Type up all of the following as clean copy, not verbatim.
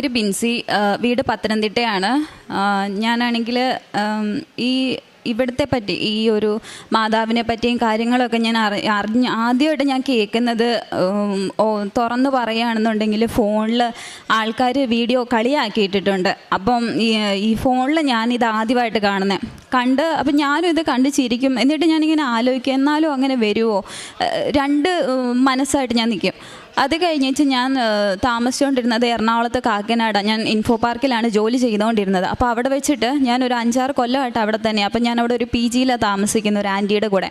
ഒരു ബിൻസി, വീട് പത്തനംതിട്ടയാണ്. ഞാനാണെങ്കിൽ ഈ ഇവിടുത്തെ പറ്റി ഈ ഒരു മാതാവിനെ പറ്റിയും കാര്യങ്ങളൊക്കെ ഞാൻ ആദ്യമായിട്ട് ഞാൻ കേൾക്കുന്നത്, തുറന്നു പറയുകയാണെന്നുണ്ടെങ്കിൽ ഫോണിൽ ആൾക്കാർ വീഡിയോ കളിയാക്കിയിട്ടിട്ടുണ്ട്. അപ്പം ഈ ഫോണിൽ ഞാനിത് ആദ്യമായിട്ട് കണ്ട് അപ്പം ഞാനും ഇത് കണ്ട് ചിരിക്കും. എന്നിട്ട് ഞാനിങ്ങനെ ആലോചിക്കും, എന്നാലും അങ്ങനെ വരുമോ? രണ്ട് മനസ്സായിട്ട് ഞാൻ നിൽക്കും. അത് കഴിഞ്ഞിട്ട് ഞാൻ താമസിച്ചുകൊണ്ടിരുന്നത് എറണാകുളത്ത് കാക്കനാട്. ഞാൻ ഇൻഫോ പാർക്കിലാണ് ജോലി ചെയ്തുകൊണ്ടിരുന്നത്. അപ്പോൾ അവിടെ വെച്ചിട്ട് ഞാനൊരു 5-6 കൊല്ലമായിട്ട് അവിടെ തന്നെ. അപ്പം ഞാൻ അവിടെ ഒരു PG-യിലാണ് താമസിക്കുന്ന ഒരു ആൻറ്റിയുടെ കൂടെ.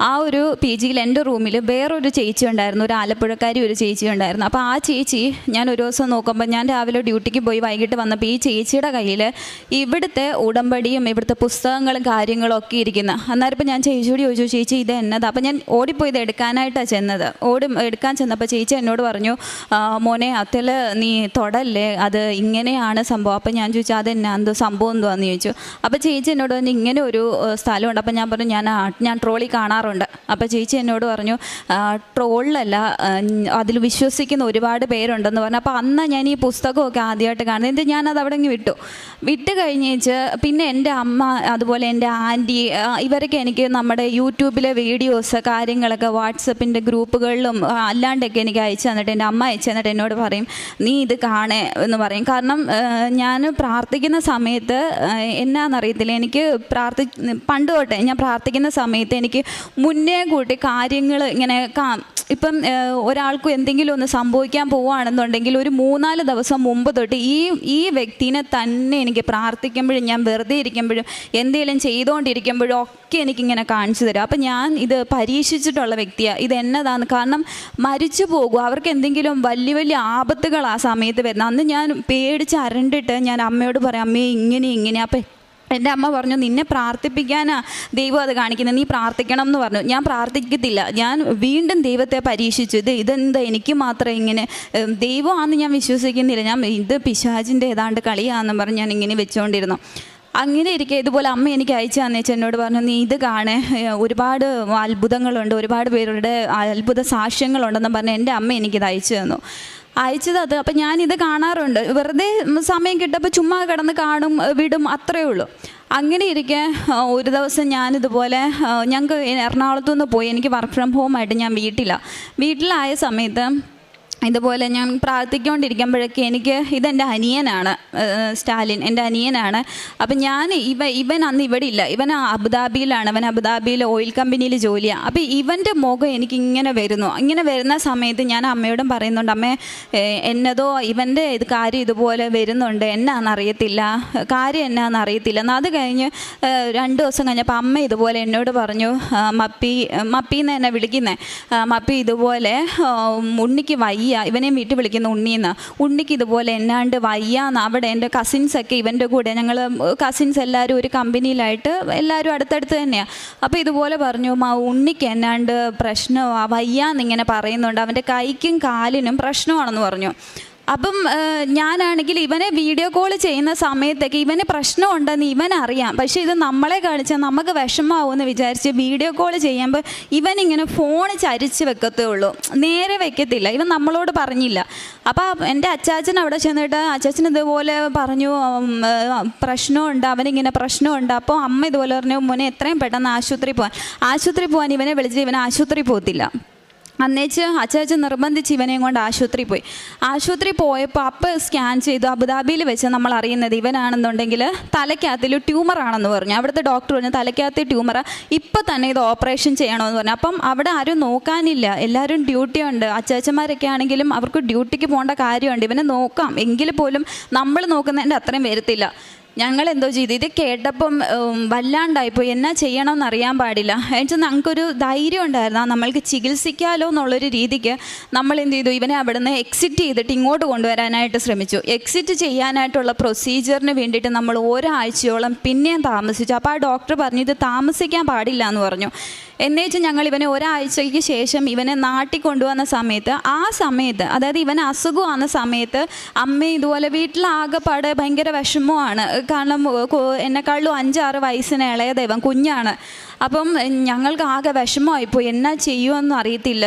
ആ ഒരു PG-യിൽ എൻ്റെ റൂമിൽ വേറൊരു ചേച്ചി ഉണ്ടായിരുന്നു, ഒരു ആലപ്പുഴക്കാരി ഒരു ചേച്ചി ഉണ്ടായിരുന്നു. അപ്പോൾ ആ ചേച്ചി ഞാൻ ഒരു ദിവസം നോക്കുമ്പോൾ, ഞാൻ രാവിലെ ഡ്യൂട്ടിക്ക് പോയി വൈകിട്ട് വന്നപ്പോൾ ഈ ചേച്ചിയുടെ കയ്യിൽ ഇവിടുത്തെ ഉടമ്പടിയും ഇവിടുത്തെ പുസ്തകങ്ങളും കാര്യങ്ങളും ഒക്കെ ഇരിക്കുന്ന. അന്നേരം ഇപ്പോൾ ഞാൻ ചേച്ചിയോട് ചോദിച്ചു, ചേച്ചി ഇത് എന്നതാ? അപ്പോൾ ഞാൻ ഓടിപ്പോയി ഇത് എടുക്കാനായിട്ടാണ് ചെന്നത്. എടുക്കാൻ ചെന്നപ്പോൾ ചേച്ചി എന്നോട് പറഞ്ഞു, മോനെ അതിൽ നീ തൊടല്ലേ, അത് ഇങ്ങനെയാണ് സംഭവം. അപ്പോൾ ഞാൻ ചോദിച്ചു, അതെന്നാ, എന്തോ സംഭവം എന്തുവാന്ന് ചോദിച്ചു. അപ്പോൾ ചേച്ചി എന്നോട് പറഞ്ഞു, ഇങ്ങനെ ഒരു സ്ഥലമുണ്ട്. അപ്പോൾ ഞാൻ പറഞ്ഞു, ഞാൻ ട്രോളി കാണാറുണ്ട്. അപ്പോൾ ചേച്ചി എന്നോട് പറഞ്ഞു, ട്രോളിലല്ല, അതിൽ വിശ്വസിക്കുന്ന ഒരുപാട് പേരുണ്ടെന്ന് പറഞ്ഞു. അപ്പോൾ അന്ന് ഞാൻ ഈ പുസ്തകമൊക്കെ ആദ്യമായിട്ട് കാണുന്നത്. എന്നിട്ട് ഞാനത് അവിടെ വിട്ട് കഴിഞ്ഞേച്ച് പിന്നെ എൻ്റെ അമ്മ, അതുപോലെ എൻ്റെ ആൻറ്റി, ഇവരൊക്കെ എനിക്ക് നമ്മുടെ യൂട്യൂബിലെ വീഡിയോസ് കാര്യങ്ങളൊക്കെ വാട്സപ്പിൻ്റെ ഗ്രൂപ്പുകളിലും അല്ലാണ്ടൊക്കെ എനിക്ക് അയച്ചു തന്നിട്ട്, എൻ്റെ അമ്മ അയച്ചു തന്നിട്ട് എന്നോട് പറയും, നീ ഇത് കാണേ എന്ന് പറയും. കാരണം ഞാൻ പ്രാർത്ഥിക്കുന്ന സമയത്ത് എന്നാന്നറിയത്തില്ല, എനിക്ക് പണ്ട് തൊട്ടേ ഞാൻ പ്രാർത്ഥിക്കുന്ന സമയത്ത് എനിക്ക് മുന്നേ കൂട്ടി കാര്യങ്ങൾ ഇങ്ങനെ ഇപ്പം ഒരാൾക്കും എന്തെങ്കിലും ഒന്ന് സംഭവിക്കാൻ പോവുകയാണെന്നുണ്ടെങ്കിൽ ഒരു 3-4 ദിവസം മുമ്പ് തൊട്ട് ഈ വ്യക്തിനെ തന്നെ എനിക്ക് പ്രാർത്ഥിക്കുമ്പോഴും ഞാൻ വെറുതെ ഇരിക്കുമ്പോഴും എന്തെങ്കിലും ചെയ്തുകൊണ്ടിരിക്കുമ്പോഴും ഒക്കെ എനിക്കിങ്ങനെ കാണിച്ചു തരും. അപ്പം ഞാൻ ഇത് പരീക്ഷിച്ചിട്ടുള്ള വ്യക്തിയാണ്. ഇത് എന്നതാണ്? കാരണം മരിച്ചു പോകും, അവർക്ക് എന്തെങ്കിലും വലിയ വലിയ ആപത്തുകൾ ആ സമയത്ത് വരുന്നത്. അന്ന് ഞാൻ പേടിച്ച് അരണ്ടിട്ട് ഞാൻ അമ്മയോട് പറയാം, അമ്മയെ ഇങ്ങനെ. അപ്പം എൻ്റെ അമ്മ പറഞ്ഞു, നിന്നെ പ്രാർത്ഥിപ്പിക്കാനാ ദൈവം അത് കാണിക്കുന്നത്, നീ പ്രാർത്ഥിക്കണം എന്ന് പറഞ്ഞു. ഞാൻ പ്രാർത്ഥിക്കത്തില്ല, ഞാൻ വീണ്ടും ദൈവത്തെ പരീക്ഷിച്ചു. ഇതെന്താ എനിക്ക് മാത്രം ഇങ്ങനെ, ദൈവമാണെന്ന് ഞാൻ വിശ്വസിക്കുന്നില്ല, ഇത് പിശാചിൻ്റെ ഏതാണ്ട് കളിയാണെന്ന് പറഞ്ഞ് ഞാൻ ഇങ്ങനെ വെച്ചുകൊണ്ടിരുന്നു. അങ്ങനെ ഇരിക്കെ ഇതുപോലെ അമ്മ എനിക്ക് അയച്ചു തന്നേച്ച് എന്നോട് പറഞ്ഞു, നീ ഇത് കാണേ, ഒരുപാട് അത്ഭുതങ്ങളുണ്ട്, ഒരുപാട് പേരുടെ അത്ഭുത സാക്ഷ്യങ്ങളുണ്ടെന്ന് പറഞ്ഞ് എൻ്റെ അമ്മ എനിക്കിത് അയച്ചു തന്നു. അയച്ചത് അപ്പം ഞാനിത് കാണാറുണ്ട്, വെറുതെ സമയം കിട്ടപ്പോൾ ചുമ്മാ കിടന്ന് കാണും, വിടും, അത്രയേ ഉള്ളൂ. അങ്ങനെ ഇരിക്കെ ഒരു ദിവസം ഞാനിതുപോലെ, ഞങ്ങൾക്ക് എറണാകുളത്തു നിന്ന് പോയി, എനിക്ക് വർക്ക് ഫ്രം ഹോം ആയിട്ട് ഞാൻ വീട്ടിലായ സമയത്ത് ഇതുപോലെ ഞാൻ പ്രാർത്ഥിച്ചുകൊണ്ടിരിക്കുമ്പോഴൊക്കെ ഇതെൻ്റെ അനിയനാണ്, സ്റ്റാലിൻ എൻ്റെ അനിയനാണ്. അപ്പം ഇവൻ അന്ന് ഇവിടെ ഇല്ല, ഇവൻ അബുദാബിയിലാണ്, അവൻ അബുദാബിയിൽ ഓയിൽ കമ്പനിയിൽ ജോലിയാണ്. അപ്പം ഇവൻ്റെ മുഖം എനിക്കിങ്ങനെ വരുന്ന സമയത്ത് ഞാൻ അമ്മയോടും പറയുന്നുണ്ട്, അമ്മേ എന്നതോ ഇവൻ്റെ കാര്യം ഇതുപോലെ വരുന്നുണ്ട്, കാര്യം എന്നാണെന്നറിയത്തില്ല. എന്നാൽ അത് കഴിഞ്ഞ് 2 ദിവസം കഴിഞ്ഞപ്പോൾ അമ്മ ഇതുപോലെ എന്നോട് പറഞ്ഞു, മപ്പിന്ന് എന്നെ വിളിക്കുന്നത്, മപ്പി ഇതുപോലെ ഉണ്ണിക്ക് വയ്യ, ഇവനെ വീട്ടിൽ വിളിക്കുന്ന ഉണ്ണിക്ക് ഇതുപോലെ എന്നാണ്ട് വയ്യാന്ന്. അവിടെ എൻ്റെ കസിൻസൊക്കെ ഇവൻ്റെ കൂടെ, ഞങ്ങൾ കസിൻസ് എല്ലാവരും ഒരു കമ്പനിയിലായിട്ട് എല്ലാവരും അടുത്തടുത്ത് തന്നെയാണ്. അപ്പോൾ ഇതുപോലെ പറഞ്ഞു, ഉണ്ണിക്ക് എന്നാണ്ട് പ്രശ്നമാണ്, വയ്യാന്നിങ്ങനെ പറയുന്നുണ്ട്, അവൻ്റെ കൈക്കും കാലിനും പ്രശ്നമാണെന്ന് പറഞ്ഞു. അപ്പം ഞാനാണെങ്കിൽ ഇവനെ വീഡിയോ കോൾ ചെയ്യുന്ന സമയത്തൊക്കെ ഇവന് പ്രശ്നമുണ്ടെന്ന് ഇവനറിയാം. പക്ഷേ ഇത് നമ്മളെ കാണിച്ചാൽ നമുക്ക് വിഷമാവുമെന്ന് വിചാരിച്ച് വീഡിയോ കോൾ ചെയ്യുമ്പോൾ ഇവനിങ്ങനെ ഫോൺ ചരിച്ച് വെക്കത്തേ ഉള്ളൂ, നേരെ വെക്കത്തില്ല. ഇവൻ നമ്മളോട് പറഞ്ഞില്ല. അപ്പോൾ എൻ്റെ അച്ചാച്ചൻ അവിടെ ചെന്നിട്ട് അച്ചാച്ചൻ ഇതുപോലെ പറഞ്ഞു, പ്രശ്നമുണ്ട്, അവനിങ്ങനെ പ്രശ്നമുണ്ട്. അപ്പോൾ അമ്മ ഇതുപോലെ പറഞ്ഞു, മോനെ എത്രയും പെട്ടെന്ന് ആശുപത്രി പോകാൻ ഇവനെ വിളിച്ചിട്ട് ഇവൻ ആശുപത്രി പോകത്തില്ല. അന്നേച്ച് അച്ചാച്ചൻ നിർബന്ധിച്ച് ഇവനെയും കൊണ്ട് ആശുപത്രി പോയപ്പോൾ അപ്പോൾ സ്കാൻ ചെയ്തു. അബുദാബിയിൽ വെച്ച് നമ്മൾ അറിയുന്നത് ഇവനാണെന്നുണ്ടെങ്കിൽ തലയ്ക്കകത്തിൽ ട്യൂമറാണെന്ന് പറഞ്ഞു. അവിടുത്തെ ഡോക്ടർ പറഞ്ഞു, തലയ്ക്കകത്ത് ട്യൂമറാ, ഇപ്പം തന്നെ ഇത് ഓപ്പറേഷൻ ചെയ്യണമെന്ന് പറഞ്ഞു. അപ്പം അവിടെ ആരും നോക്കാനില്ല, എല്ലാവരും ഡ്യൂട്ടി ഉണ്ട്. അച്ചാച്ചന്മാരൊക്കെ ആണെങ്കിലും അവർക്ക് ഡ്യൂട്ടിക്ക് പോകേണ്ട കാര്യമുണ്ട്, ഇവനെ നോക്കാം എങ്കിൽ പോലും നമ്മൾ നോക്കുന്നതിൻ്റെ അത്രയും വരത്തില്ല. ഞങ്ങളെന്തോ ചെയ്തു, ഇത് കേട്ടപ്പം വല്ലാണ്ടായിപ്പോയി, എന്നാ ചെയ്യണമെന്ന് അറിയാൻ പാടില്ല. എന്നുവെച്ചാൽ ഞങ്ങൾക്കൊരു ധൈര്യം ഉണ്ടായിരുന്നു, നമ്മൾക്ക് ചികിത്സിക്കാമല്ലോ എന്നുള്ളൊരു രീതിക്ക് നമ്മൾ എന്ത് ചെയ്തു, ഇവനെ അവിടെ നിന്ന് എക്സിറ്റ് ചെയ്തിട്ട് ഇങ്ങോട്ട് കൊണ്ടുവരാനായിട്ട് ശ്രമിച്ചു. എക്സിറ്റ് ചെയ്യാനായിട്ടുള്ള പ്രൊസീജിയറിന് വേണ്ടിയിട്ട് നമ്മൾ ഒരാഴ്ചയോളം പിന്നെയും താമസിച്ചു. അപ്പോൾ ആ ഡോക്ടർ പറഞ്ഞു, ഇത് താമസിക്കാൻ പാടില്ല എന്ന് പറഞ്ഞു. എന്നേച്ച് ഞങ്ങൾ ഇവനെ ഒരാഴ്ചയ്ക്ക് ശേഷം ഇവനെ നാട്ടിൽ കൊണ്ടുവന്ന സമയത്ത് അതായത് ഇവൻ അസുഖമാകുന്ന സമയത്ത് അമ്മ ഇതുപോലെ വീട്ടിലാകെപ്പാടെ ഭയങ്കര വിഷമമാണ്. കാരണം എന്നെക്കാളും 5-6 വയസ്സിന് ഇളയത്, ഇവൻ കുഞ്ഞാണ്. അപ്പം ഞങ്ങൾക്ക് ആകെ വിഷമമായിപ്പോയി, എന്നാ ചെയ്യുമെന്നും അറിയത്തില്ല.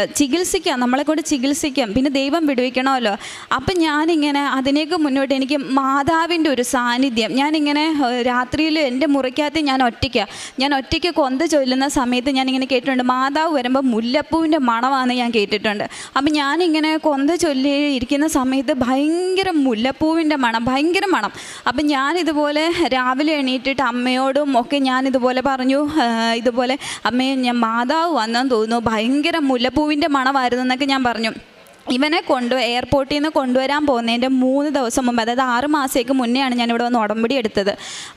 നമ്മളെ കൊണ്ട് ചികിത്സിക്കാം, പിന്നെ ദൈവം വിടുവിക്കണമല്ലോ. അപ്പം ഞാനിങ്ങനെ അതിനേക്ക് മുന്നോട്ട് എനിക്ക് മാതാവിൻ്റെ ഒരു സാന്നിധ്യം, ഞാനിങ്ങനെ രാത്രിയിൽ എൻ്റെ മുറിക്കകത്ത് ഞാൻ ഒറ്റയ്ക്ക് കൊന്ത ചൊല്ലുന്ന സമയത്ത് ഞാനിങ്ങനെ കേട്ടിട്ടുണ്ട്, മാതാവ് വരുമ്പോൾ മുല്ലപ്പൂവിൻ്റെ മണമാണെന്ന് ഞാൻ കേട്ടിട്ടുണ്ട്. അപ്പം ഞാനിങ്ങനെ കൊന്ത ചൊല്ലി ഇരിക്കുന്ന സമയത്ത് ഭയങ്കര മുല്ലപ്പൂവിൻ്റെ മണം, ഭയങ്കര മണം. അപ്പം ഞാനിതുപോലെ രാവിലെ എണീറ്റിട്ട് അമ്മയോടും ഒക്കെ ഞാനിതുപോലെ പറഞ്ഞു, ഇതുപോലെ അമ്മയെ ഞാൻ മാതാവ് വന്നെന്ന് തോന്നുന്നു, ഭയങ്കര മുല്ലപ്പൂവിൻ്റെ മണമായിരുന്നു എന്നൊക്കെ ഞാൻ പറഞ്ഞു. ഇവനെ എയർപോർട്ടിൽ നിന്ന് കൊണ്ടുവരാൻ പോകുന്നതിൻ്റെ 3 ദിവസം മുമ്പ്, അതായത് 6 മാസത്തേക്ക് മുന്നെയാണ് ഞാനിവിടെ വന്ന് ഉടമ്പടി എടുത്തത്.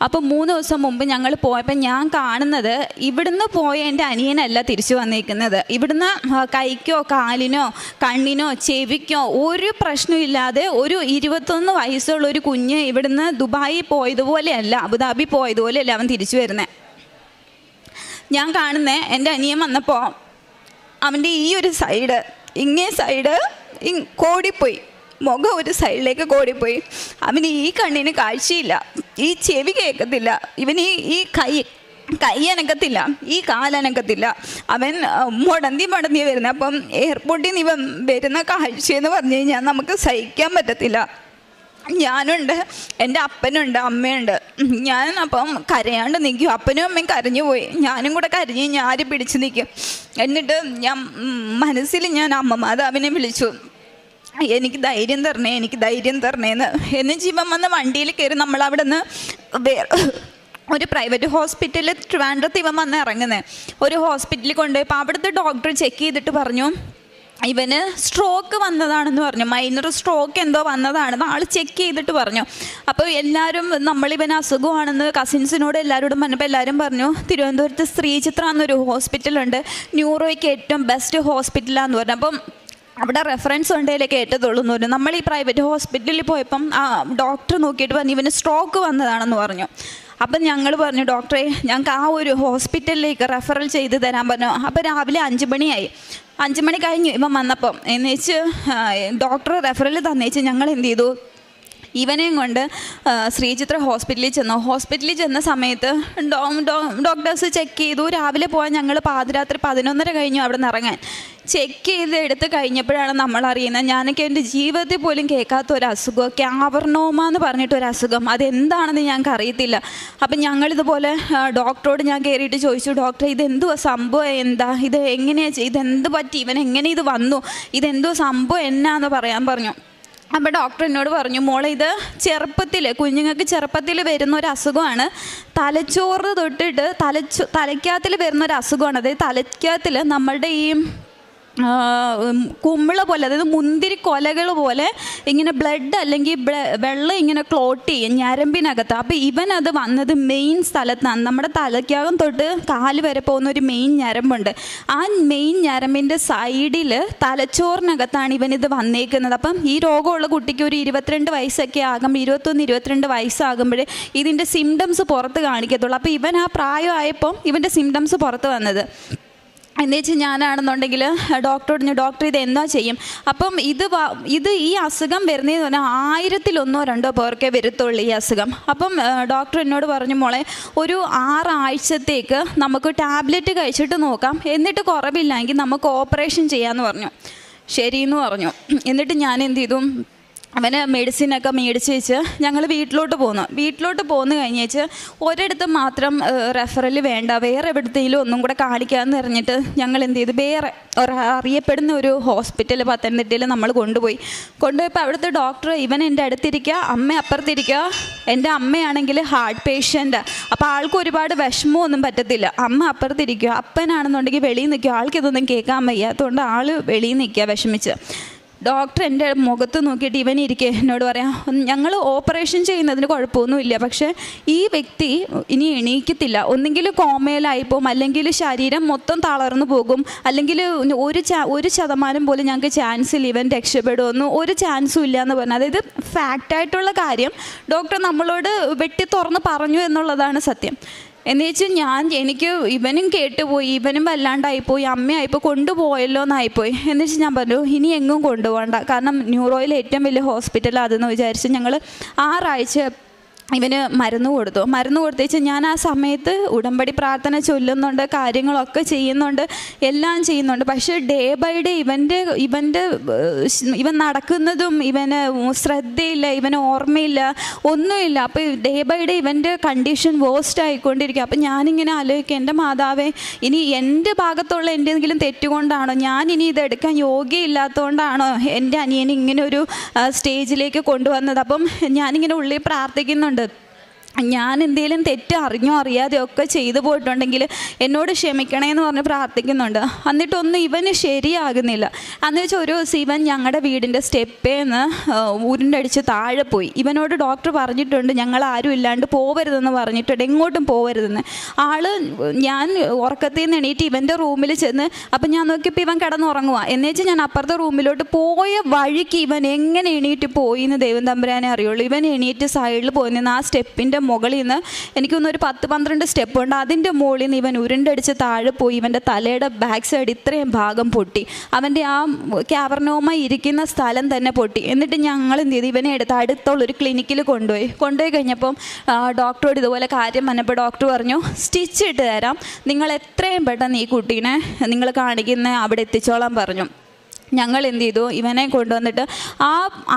അപ്പോൾ 3 ദിവസം മുമ്പ് ഞങ്ങൾ പോയപ്പോൾ ഞാൻ കാണുന്നത്, ഇവിടുന്ന് പോയ എൻ്റെ അനിയനല്ല തിരിച്ചു വന്നിരിക്കുന്നത്. ഇവിടുന്ന് കൈക്കോ കാലിനോ കണ്ണിനോ ചെവിക്കോ ഒരു പ്രശ്നമില്ലാതെ ഒരു 21 വയസ്സുള്ള ഒരു കുഞ്ഞ് ഇവിടുന്ന് ദുബായി പോയതുപോലെയല്ല, അബുദാബി പോയതുപോലെയല്ല അവൻ തിരിച്ചു വരുന്നത്. ഞാൻ കാണുന്നത് എൻ്റെ അനിയൻ വന്നപ്പോൾ അവൻ്റെ ഈ ഒരു സൈഡ്, ഇങ്ങേ സൈഡ് കോടിപ്പോയി, മുഖം ഒരു സൈഡിലേക്ക് കോടിപ്പോയി. അവന് ഈ കണ്ണിന് കാഴ്ചയില്ല, ഈ ചെവി കേൾക്കത്തില്ല, ഇവന് ഈ കൈ അനക്കത്തില്ല, ഈ കാലനക്കത്തില്ല. അവൻ മുടന്തി വരുന്നത്. അപ്പം എയർപോർട്ടിൽ നിന്ന് ഇവൻ വരുന്ന കാഴ്ചയെന്ന് പറഞ്ഞു കഴിഞ്ഞാൽ നമുക്ക് സഹിക്കാൻ പറ്റത്തില്ല. ഞാനുണ്ട്, എൻ്റെ അപ്പനുണ്ട്, അമ്മയുണ്ട്. ഞാൻ അപ്പം കരയാണ്ട് നിൽക്കും. അപ്പനും അമ്മയും കരഞ്ഞു പോയി, ഞാനും കൂടെ കരഞ്ഞ് ഞാരി പിടിച്ച് നിൽക്കും. എന്നിട്ട് ഞാൻ മനസ്സിൽ ഞാൻ അമ്മ മാതാവിനെ വിളിച്ചു, എനിക്ക് ധൈര്യം തരണേന്ന്. എന്നിട്ട് ഇവൻ വന്ന് വണ്ടിയിൽ കയറി നമ്മളവിടെ നിന്ന് ഒരു പ്രൈവറ്റ് ഹോസ്പിറ്റലിൽ ട്രിവാൻഡ്രത്ത് ഇവൻ വന്ന് ഇറങ്ങുന്നത്. ഒരു ഹോസ്പിറ്റലിൽ കൊണ്ടുപോയപ്പോൾ അവിടുത്തെ ഡോക്ടർ ചെക്ക് ചെയ്തിട്ട് പറഞ്ഞു, ഇവന് സ്ട്രോക്ക് വന്നതാണെന്ന് പറഞ്ഞു, മൈനർ സ്ട്രോക്ക് എന്തോ വന്നതാണെന്ന് ആൾ ചെക്ക് ചെയ്തിട്ട് പറഞ്ഞു. അപ്പോൾ എല്ലാവരും നമ്മളിവന് അസുഖമാണെന്ന് കസിൻസിനോട് എല്ലാവരോടും പറഞ്ഞപ്പോൾ എല്ലാവരും പറഞ്ഞു, തിരുവനന്തപുരത്ത് ശ്രീചിത്ര എന്നൊരു ഹോസ്പിറ്റലുണ്ട്, ന്യൂറോയ്ക്ക് ഏറ്റവും ബെസ്റ്റ് ഹോസ്പിറ്റലാന്ന് പറഞ്ഞു. അപ്പം അവിടെ റെഫറൻസ് ഉണ്ടെങ്കിലൊക്കെ ഏറ്റതുള്ളൂ എന്ന് പറഞ്ഞു. നമ്മൾ ഈ പ്രൈവറ്റ് ഹോസ്പിറ്റലിൽ പോയപ്പം ആ ഡോക്ടർ നോക്കിയിട്ട് പറഞ്ഞു ഇവന് സ്ട്രോക്ക് വന്നതാണെന്ന് പറഞ്ഞു. അപ്പം ഞങ്ങൾ പറഞ്ഞു, ഡോക്ടറെ ഞങ്ങൾക്ക് ആ ഒരു ഹോസ്പിറ്റലിലേക്ക് റെഫറൽ ചെയ്ത് തരാൻ പറഞ്ഞു. അപ്പോൾ രാവിലെ 5 മണിയായി. 5 മണി കഴിഞ്ഞു ഇവൻ വന്നപ്പം. എന്നുവെച്ച് ഡോക്ടർ റെഫറൽ തന്നേച്ച് ഞങ്ങൾ എന്ത് ചെയ്തു, ഇവനെയും കൊണ്ട് ശ്രീചിത്ര ഹോസ്പിറ്റലിൽ ചെന്ന സമയത്ത് ഡോക്ടേഴ്സ് ചെക്ക് ചെയ്തു. രാവിലെ പോയാൽ ഞങ്ങൾ പാതിരാത്രി 11:30 കഴിഞ്ഞു അവിടെ നിന്ന് ഇറങ്ങാൻ. ചെക്ക് ചെയ്ത് എടുത്ത് കഴിഞ്ഞപ്പോഴാണ് നമ്മൾ അറിയുന്നത്, ഞാനൊക്കെ എൻ്റെ ജീവിതത്തിൽ പോലും കേൾക്കാത്ത ഒരു അസുഖം, ക്യാവർണോമ എന്ന് പറഞ്ഞിട്ടൊരു അസുഖം. അതെന്താണെന്ന് ഞങ്ങൾക്ക് അറിയത്തില്ല. അപ്പം ഞങ്ങളിതുപോലെ ഡോക്ടറോട് ഞാൻ കയറിയിട്ട് ചോദിച്ചു, ഡോക്ടറെ ഇതെന്തുവാ സംഭവം, എന്താ ഇത്, എങ്ങനെയാണ്, ഇതെന്ത് പറ്റി, ഇവൻ എങ്ങനെ ഇത് വന്നു, ഇതെന്തോ സംഭവം എന്നാന്ന് പറയാൻ പറഞ്ഞു. അപ്പോൾ ഡോക്ടർ എന്നോട് പറഞ്ഞു, മോളെ ഇത് കുഞ്ഞുങ്ങൾക്ക് ചെറുപ്പത്തിൽ വരുന്ന ഒരു അസുഖമാണ്, തലച്ചോറ് തൊട്ടിട്ട് തലയ്ക്കകത്തിൽ വരുന്ന ഒരു അസുഖമാണ്. അതായത് തലയ്ക്കകത്തിൽ നമ്മളുടെ ഈ കുമ്മിള പോലെ, അതായത് മുന്തിരി കൊലകൾ പോലെ ഇങ്ങനെ ബ്ലഡ് അല്ലെങ്കിൽ വെള്ളം ഇങ്ങനെ ക്ലോട്ട് ചെയ്യും ഞരമ്പിനകത്ത്. അപ്പോൾ ഇവനത് വന്നത് മെയിൻ സ്ഥലത്താണ്, നമ്മുടെ തലയ്ക്കകം തൊട്ട് കാല് വരെ പോകുന്ന ഒരു മെയിൻ ഞരമ്പുണ്ട്. ആ മെയിൻ ഞരമ്പിൻ്റെ സൈഡിൽ തലച്ചോറിനകത്താണ് ഇവനിത് വന്നേക്കുന്നത്. അപ്പം ഈ രോഗമുള്ള കുട്ടിക്ക് ഒരു 22 വയസ്സൊക്കെ ആകുമ്പോൾ, 21-22 വയസ്സാകുമ്പോഴേ ഇതിൻ്റെ സിംറ്റംസ് പുറത്ത് കാണിക്കത്തുള്ളൂ. അപ്പോൾ ഇവൻ ആ പ്രായമായപ്പം ഇവൻ്റെ സിംറ്റംസ് പുറത്ത് വന്നത്. എന്നുവെച്ചാൽ ഞാനാണെന്നുണ്ടെങ്കിൽ ഡോക്ടറോട് ഡോക്ടർ ഇത് എന്നാ ചെയ്യും. അപ്പം ഇത് ഈ അസുഖം വരുന്നതെന്ന് പറഞ്ഞാൽ 1000-1-2 പേർക്കേ വരത്തുള്ളൂ ഈ അസുഖം. അപ്പം ഡോക്ടർ എന്നോട് പറഞ്ഞു, മോളെ ഒരു 6 ആഴ്ചത്തേക്ക് നമുക്ക് ടാബ്ലറ്റ് കഴിച്ചിട്ട് നോക്കാം, എന്നിട്ട് കുറവില്ലെങ്കിൽ നമുക്ക് ഓപ്പറേഷൻ ചെയ്യാമെന്ന് പറഞ്ഞു. ശരിയെന്ന് പറഞ്ഞു. എന്നിട്ട് ഞാൻ എന്ത് ചെയ്തു, അവന് മെഡിസിനൊക്കെ മേടിച്ച് വെച്ച് ഞങ്ങൾ വീട്ടിലോട്ട് പോന്നു കഴിഞ്ഞേച്ച് ഒരിടത്ത് മാത്രം റെഫറൽ വേണ്ട, വേറെ എവിടത്തേലും ഒന്നും കൂടെ കാണിക്കാമെന്ന് പറഞ്ഞിട്ട് ഞങ്ങൾ എന്ത് ചെയ്തു, വേറെ അറിയപ്പെടുന്ന ഒരു ഹോസ്പിറ്റൽ പത്തനംതിട്ടയിൽ നമ്മൾ കൊണ്ടുപോയപ്പോൾ അവിടുത്തെ ഡോക്ടർ ഇവൻ എൻ്റെ അടുത്തിരിക്കുക, അമ്മ അപ്പുറത്തിരിക്കുക. എൻ്റെ അമ്മയാണെങ്കിൽ ഹാർട്ട് പേഷ്യൻ്റ്, അപ്പോൾ ആൾക്ക് ഒരുപാട് വിഷമമൊന്നും പറ്റത്തില്ല. അമ്മ അപ്പുറത്തിരിക്കുക, അപ്പനാണെന്നുണ്ടെങ്കിൽ വെളിയിൽ നിൽക്കുക, ആൾക്കിതൊന്നും കേൾക്കാൻ വയ്യാത്തതുകൊണ്ട് ആൾ വെളിയിൽ നിൽക്കുക വിഷമിച്ച്. ഡോക്ടർ എൻ്റെ മുഖത്ത് നോക്കിയിട്ട് ഇവൻ ഇരിക്കെ എന്നോട് പറയാം, ഞങ്ങൾ ഓപ്പറേഷൻ ചെയ്യുന്നതിന് കുഴപ്പമൊന്നുമില്ല, പക്ഷേ ഈ വ്യക്തി ഇനി എണീക്കത്തില്ല, ഒന്നെങ്കിൽ കോമയിലായിപ്പോവും, അല്ലെങ്കിൽ ശരീരം മൊത്തം തളർന്നു പോകും, അല്ലെങ്കിൽ 1% പോലും ഞങ്ങൾക്ക് ചാൻസില്ല ഇവൻ രക്ഷപ്പെടുമെന്ന്, ഒരു ചാൻസും ഇല്ല എന്ന് പറഞ്ഞു. അതായത് ഫാക്റ്റായിട്ടുള്ള കാര്യം ഡോക്ടർ നമ്മളോട് വെട്ടി തുറന്ന് പറഞ്ഞു എന്നുള്ളതാണ് സത്യം. എന്ന് വെച്ചാൽ എനിക്ക് ഇവനും കേട്ടുപോയി, ഇവനും വല്ലാണ്ടായിപ്പോയി, അമ്മയായിപ്പോൾ കൊണ്ടുപോയല്ലോ എന്നായിപ്പോയി. എന്ന് വെച്ചാൽ ഞാൻ പറഞ്ഞു ഇനി എങ്ങും കൊണ്ടുപോകണ്ട, കാരണം ന്യൂറോയിലെ ഏറ്റവും വലിയ ഹോസ്പിറ്റൽ അതെന്ന് വിചാരിച്ച് ഞങ്ങൾ 6 ആഴ്ച ഇവന് മരുന്ന് കൊടുത്തേച്ച് ഞാൻ ആ സമയത്ത് ഉടമ്പടി പ്രാർത്ഥന ചൊല്ലുന്നുണ്ട്, കാര്യങ്ങളൊക്കെ ചെയ്യുന്നുണ്ട്, എല്ലാം ചെയ്യുന്നുണ്ട്. പക്ഷേ ഡേ ബൈ ഡേ ഇവൻ നടക്കുന്നതും ഇവന് ശ്രദ്ധയില്ല, ഇവന് ഓർമ്മയില്ല, ഒന്നുമില്ല. അപ്പോൾ ഡേ ബൈ ഡേ ഇവൻ്റെ കണ്ടീഷൻ വേഴ്സ്റ്റ് ആയിക്കൊണ്ടിരിക്കുക. അപ്പം ഞാനിങ്ങനെ ആലോചിക്കുക, എൻ്റെ മാതാവേ, ഇനി എൻ്റെ ഭാഗത്തുള്ള എന്തെങ്കിലും തെറ്റുകൊണ്ടാണോ, ഞാൻ ഇനി ഇതെടുക്കാൻ യോഗ്യയില്ലാത്തതുകൊണ്ടാണോ എൻ്റെ അനിയനെ ഇങ്ങനെ ഒരു സ്റ്റേജിലേക്ക് കൊണ്ടുവന്നത്? അപ്പം ഞാനിങ്ങനെ ഉള്ളിൽ പ്രാർത്ഥിക്കുന്നുണ്ട്, ഞാൻ എന്തെങ്കിലും തെറ്റ് അറിഞ്ഞോ അറിയാതെയോ ഒക്കെ ചെയ്തു പോയിട്ടുണ്ടെങ്കിൽ എന്നോട് ക്ഷമിക്കണേ എന്ന് പറഞ്ഞ് പ്രാർത്ഥിക്കുന്നുണ്ട്. എന്നിട്ടൊന്നും ഇവന് ശരിയാകുന്നില്ല. അന്ന് വെച്ചാൽ ഒരു ദിവസം ഇവൻ ഞങ്ങളുടെ വീടിൻ്റെ സ്റ്റെപ്പേന്ന് ഉരുണ്ടടിച്ച് താഴെ പോയി. ഇവനോട് ഡോക്ടർ പറഞ്ഞിട്ടുണ്ട് ഞങ്ങൾ ആരും ഇല്ലാണ്ട് പോവരുതെന്ന് പറഞ്ഞിട്ടുണ്ട്, എങ്ങോട്ടും പോവരുതെന്ന്. ഞാൻ ഉറക്കത്തിൽ നിന്ന് എണീറ്റ് ഇവൻ്റെ റൂമിൽ ചെന്ന്, അപ്പം ഞാൻ നോക്കിയപ്പോൾ ഇവൻ കിടന്നുറങ്ങുക. എന്നുവെച്ചാൽ ഞാൻ അപ്പുറത്തെ റൂമിലോട്ട് പോയ വഴിക്ക് ഇവൻ എങ്ങനെ എണീറ്റ് പോയി എന്ന് ദൈവം തമ്പുരാനെ അറിയുള്ളൂ. ഇവൻ എണീറ്റ് സൈഡിൽ പോയി നിന്ന് ആ സ്റ്റെപ്പിൻ്റെ മുകളിൽ നിന്ന് എനിക്കൊന്ന് ഒരു 10-12 സ്റ്റെപ്പ് ഉണ്ട്, അതിൻ്റെ മുകളിൽ നിന്ന് ഇവൻ ഉരുണ്ടടിച്ച് താഴെ പോയി. ഇവൻ്റെ തലയുടെ ബാക്ക് സൈഡ് ഇത്രയും ഭാഗം പൊട്ടി, അവൻ്റെ ആ ക്യാവർനോമ ഇരിക്കുന്ന സ്ഥലം തന്നെ പൊട്ടി. എന്നിട്ട് ഞങ്ങൾ എന്ത് ചെയ്തു, ഇവനെ എടുത്ത് അടുത്തുള്ളൊരു ക്ലിനിക്കിൽ കൊണ്ടുപോയി കഴിഞ്ഞപ്പം ഡോക്ടറോട് ഇതുപോലെ കാര്യം പറഞ്ഞപ്പോൾ ഡോക്ടർ പറഞ്ഞു, സ്റ്റിച്ച് ഇട്ട് തരാം, നിങ്ങൾ എത്രയും പെട്ടെന്ന് ഈ കുട്ടീനെ നിങ്ങൾ കാണിക്കുന്ന അവിടെ എത്തിച്ചോളാൻ പറഞ്ഞു. ഞങ്ങൾ എന്ത് ചെയ്തു, ഇവനെ കൊണ്ടുവന്നിട്ട്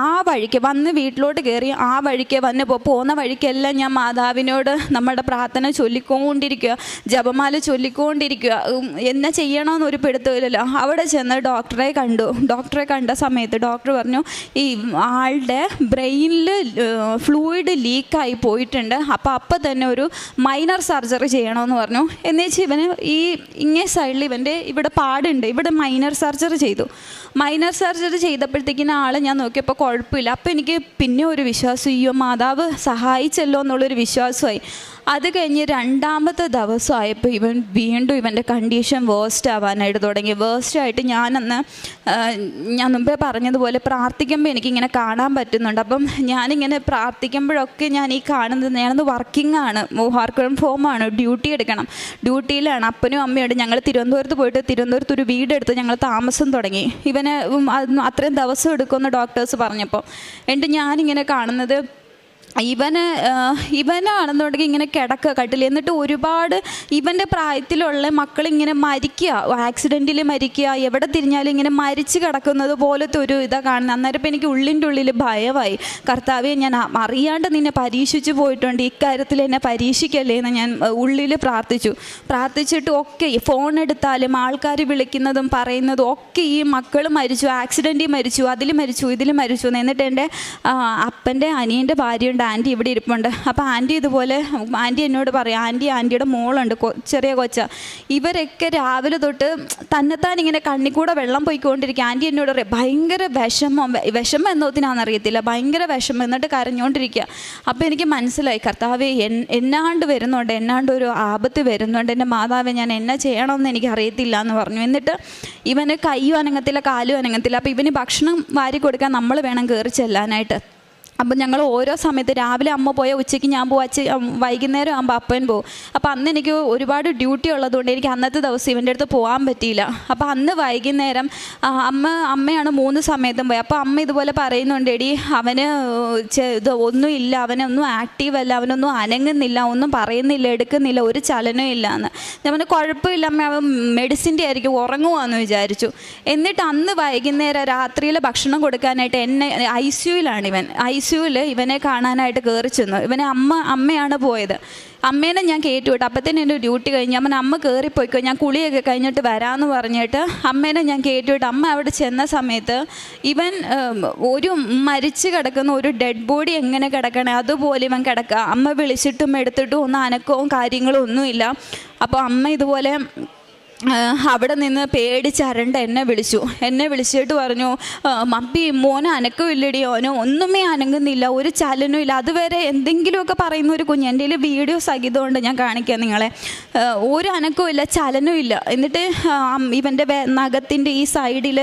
ആ വഴിക്ക് വന്ന് വീട്ടിലോട്ട് കയറി ആ വഴിക്ക് പോകുന്ന വഴിക്കെല്ലാം ഞാൻ മാതാവിനോട് നമ്മുടെ പ്രാർത്ഥന ചൊല്ലിക്കൊണ്ടിരിക്കുക, ജപമാല ചൊല്ലിക്കൊണ്ടിരിക്കുക. എന്നാ ചെയ്യണമെന്നൊരു പിടുത്തമില്ലല്ലോ. അവിടെ ചെന്ന് ഡോക്ടറെ കണ്ട സമയത്ത് ഡോക്ടർ പറഞ്ഞു, ഈ ആളുടെ ബ്രെയിനിൽ ഫ്ലൂയിഡ് ലീക്കായി പോയിട്ടുണ്ട്, അപ്പം തന്നെ ഒരു മൈനർ സർജറി ചെയ്യണമെന്ന് പറഞ്ഞു. എന്നുവെച്ചാൽ ഇവന് ഇങ്ങേ സൈഡിൽ ഇവൻ്റെ ഇവിടെ പാടുണ്ട്, ഇവിടെ മൈനർ സർജറി ചെയ്തു. മൈനർ സർജറി ചെയ്തപ്പോഴത്തേക്കിന് ആളെ ഞാൻ നോക്കിയപ്പോൾ കുഴപ്പമില്ല. അപ്പോൾ എനിക്ക് പിന്നെ ഒരു വിശ്വാസം, അയ്യോ മാതാവ് സഹായിച്ചല്ലോ എന്നുള്ളൊരു വിശ്വാസമായി. അത് കഴിഞ്ഞ് 2ാമത്തെ ദിവസമായപ്പോൾ വീണ്ടും ഇവൻ്റെ കണ്ടീഷൻ വേഴ്സ്റ്റ് ആവാനായിട്ട് തുടങ്ങി. വേഴ്സ്റ്റായിട്ട് ഞാൻ മുമ്പേ പറഞ്ഞതുപോലെ പ്രാർത്ഥിക്കുമ്പോൾ എനിക്കിങ്ങനെ കാണാൻ പറ്റുന്നുണ്ട്. അപ്പം ഞാനിങ്ങനെ പ്രാർത്ഥിക്കുമ്പോഴൊക്കെ ഞാൻ ഈ കാണുന്നത്, ഞാനത് വർക്കിംഗ് ഫോമാണ്, ഡ്യൂട്ടി എടുക്കണം, ഡ്യൂട്ടിയിലാണ്. അപ്പനും അമ്മയോട് ഞങ്ങൾ തിരുവനന്തപുരത്ത് പോയിട്ട് തിരുവനന്തപുരത്ത് ഒരു വീടെടുത്ത് ഞങ്ങൾ താമസം തുടങ്ങി. ഇവനെ അത്രയും ദിവസം എടുക്കുമെന്ന് ഡോക്ടേഴ്സ് പറഞ്ഞപ്പോൾ എന്നിട്ട് ഞാനിങ്ങനെ കാണുന്നത്, ഇവനാണെന്നുണ്ടെങ്കിൽ ഇങ്ങനെ കട്ടിൽ. എന്നിട്ട് ഒരുപാട് ഇവൻ്റെ പ്രായത്തിലുള്ള മക്കളിങ്ങനെ മരിക്കുക, ആക്സിഡൻറ്റിൽ മരിക്കുക, എവിടെ തിരിഞ്ഞാലും ഇങ്ങനെ മരിച്ച് കിടക്കുന്നത് പോലത്തെ ഒരു ഇതാണ് കാണുന്നത്. അന്നേരം ഇപ്പം എനിക്ക് ഉള്ളിൽ ഭയമായി, കർത്താവേ ഞാൻ അറിയാണ്ട് നിന്നെ പരീക്ഷിച്ചു പോയിട്ടുണ്ട്, ഇക്കാര്യത്തിൽ എന്നെ പരീക്ഷിക്കല്ലേ എന്ന് ഞാൻ ഉള്ളിൽ പ്രാർത്ഥിച്ചിട്ട് ഒക്കെ ഫോൺ എടുത്താലും ആൾക്കാർ വിളിക്കുന്നതും പറയുന്നതും ഒക്കെ ഈ മക്കൾ മരിച്ചു, ആക്സിഡൻറ്റിൽ മരിച്ചു, അതിൽ മരിച്ചു, ഇതിൽ മരിച്ചു. എന്നിട്ട് എൻ്റെ അപ്പൻ്റെ അനിയൻ്റെ ഭാര്യയുണ്ട്, ആൻറ്റി ഇവിടെ ഇരിപ്പുണ്ട്. അപ്പോൾ ആൻറ്റി ഇതുപോലെ ആൻറ്റി എന്നോട് പറയും, ആൻറ്റിയുടെ മോളുണ്ട്, ചെറിയ കൊച്ച, ഇവരൊക്കെ രാവിലെ തൊട്ട് തന്നെത്താൻ ഇങ്ങനെ കണ്ണിക്കൂടെ വെള്ളം പോയിക്കൊണ്ടിരിക്കുക. ആൻറ്റി എന്നോട് പറയും ഭയങ്കര വിഷമം എന്നോത്തിനാണെന്നറിയത്തില്ല, ഭയങ്കര വിഷമം, എന്നിട്ട് കരഞ്ഞുകൊണ്ടിരിക്കുക. അപ്പോൾ എനിക്ക് മനസ്സിലായി, കർത്താവേ എന്നാണ്ട് ഒരു ആപത്ത് വരുന്നുണ്ട്, എൻ്റെ മാതാവേ ഞാൻ എന്നാ ചെയ്യണമെന്ന് എനിക്ക് അറിയത്തില്ല എന്ന് പറഞ്ഞു. എന്നിട്ട് ഇവന് കയ്യും അനങ്ങത്തില്ല, കാലും അനങ്ങത്തില്ല. അപ്പോൾ ഇവന് ഭക്ഷണം വാരി കൊടുക്കാൻ നമ്മൾ വേണം കയറി ചെല്ലാനായിട്ട്. അപ്പം ഞങ്ങൾ ഓരോ സമയത്ത് രാവിലെ അമ്മ പോയാൽ ഉച്ചയ്ക്ക് ഞാൻ പോകും, വൈകുന്നേരം ആകുമ്പോൾ അപ്പൻ പോകും. അപ്പോൾ അന്ന് എനിക്ക് ഒരുപാട് ഡ്യൂട്ടി ഉള്ളതുകൊണ്ട് എനിക്ക് അന്നത്തെ ദിവസം ഇവൻ്റെ അടുത്ത് പോകാൻ പറ്റിയില്ല. അപ്പോൾ അന്ന് വൈകുന്നേരം അമ്മയാണ് 3 സമയത്തും പോയി. അപ്പോൾ അമ്മ ഇതുപോലെ പറയുന്നുണ്ട്, എടി അവന് ഒന്നുമില്ല, അവനൊന്നും ആക്റ്റീവല്ല, അവനൊന്നും അനങ്ങുന്നില്ല, ഒന്നും പറയുന്നില്ല, എടുക്കുന്നില്ല, ഒരു ചലനവും ഇല്ല എന്ന്. ഞാൻ പറഞ്ഞു കുഴപ്പമില്ല അമ്മ, അവൻ മെഡിസിൻ്റെ ആയിരിക്കും, ഉറങ്ങുവാന്ന് വിചാരിച്ചു. എന്നിട്ട് അന്ന് വൈകുന്നേരം രാത്രിയിൽ ഭക്ഷണം കൊടുക്കാനായിട്ട് എന്നെ ICUവിലാണ് ഇവനെ കാണാനായിട്ട് കയറി ചെന്നു. ഇവനെ അമ്മയാണ് പോയത്. അമ്മേനെ ഞാൻ കയറ്റിവിട്ടു. അപ്പത്തേനും എൻ്റെ ഡ്യൂട്ടി കഴിഞ്ഞ് അമ്മ കയറിപ്പോയിക്കോ, ഞാൻ കുളിയൊക്കെ കഴിഞ്ഞിട്ട് വരാമെന്ന് പറഞ്ഞിട്ട് അമ്മേനെ ഞാൻ കയറ്റിവിട്ടു. അമ്മ അവിടെ ചെന്ന സമയത്ത് ഇവൻ ഒരു മരിച്ച് കിടക്കുന്ന ഒരു ഡെഡ് ബോഡി എങ്ങനെ കിടക്കണേ അതുപോലെ ഇവൻ കിടക്കുക. അമ്മ വിളിച്ചിട്ടും എടുത്തിട്ടും ഒന്നും അനക്കവും കാര്യങ്ങളും ഒന്നുമില്ല. അപ്പോൾ അമ്മ ഇതുപോലെ അവിടെ നിന്ന് പേടിച്ചരണ്ട എന്നെ വിളിച്ചിട്ട് പറഞ്ഞു, മമ്മി മോനെ അനക്കമില്ലടി, ഓനോ ഒന്നുമേ അനങ്ങുന്നില്ല, ഒരു ചലനവും ഇല്ല. അതുവരെ എന്തെങ്കിലുമൊക്കെ പറയുന്ന ഒരു കുഞ്ഞ്, എൻ്റെ കയ്യിൽ വീഡിയോ സഹിതമുണ്ട്, ഞാൻ കാണിക്കാം നിങ്ങളെ. ഒരു അനക്കവും ഇല്ല, ചലനവും ഇല്ല. എന്നിട്ട് ഇവൻ്റെ നഖത്തിൻ്റെ ഈ സൈഡിൽ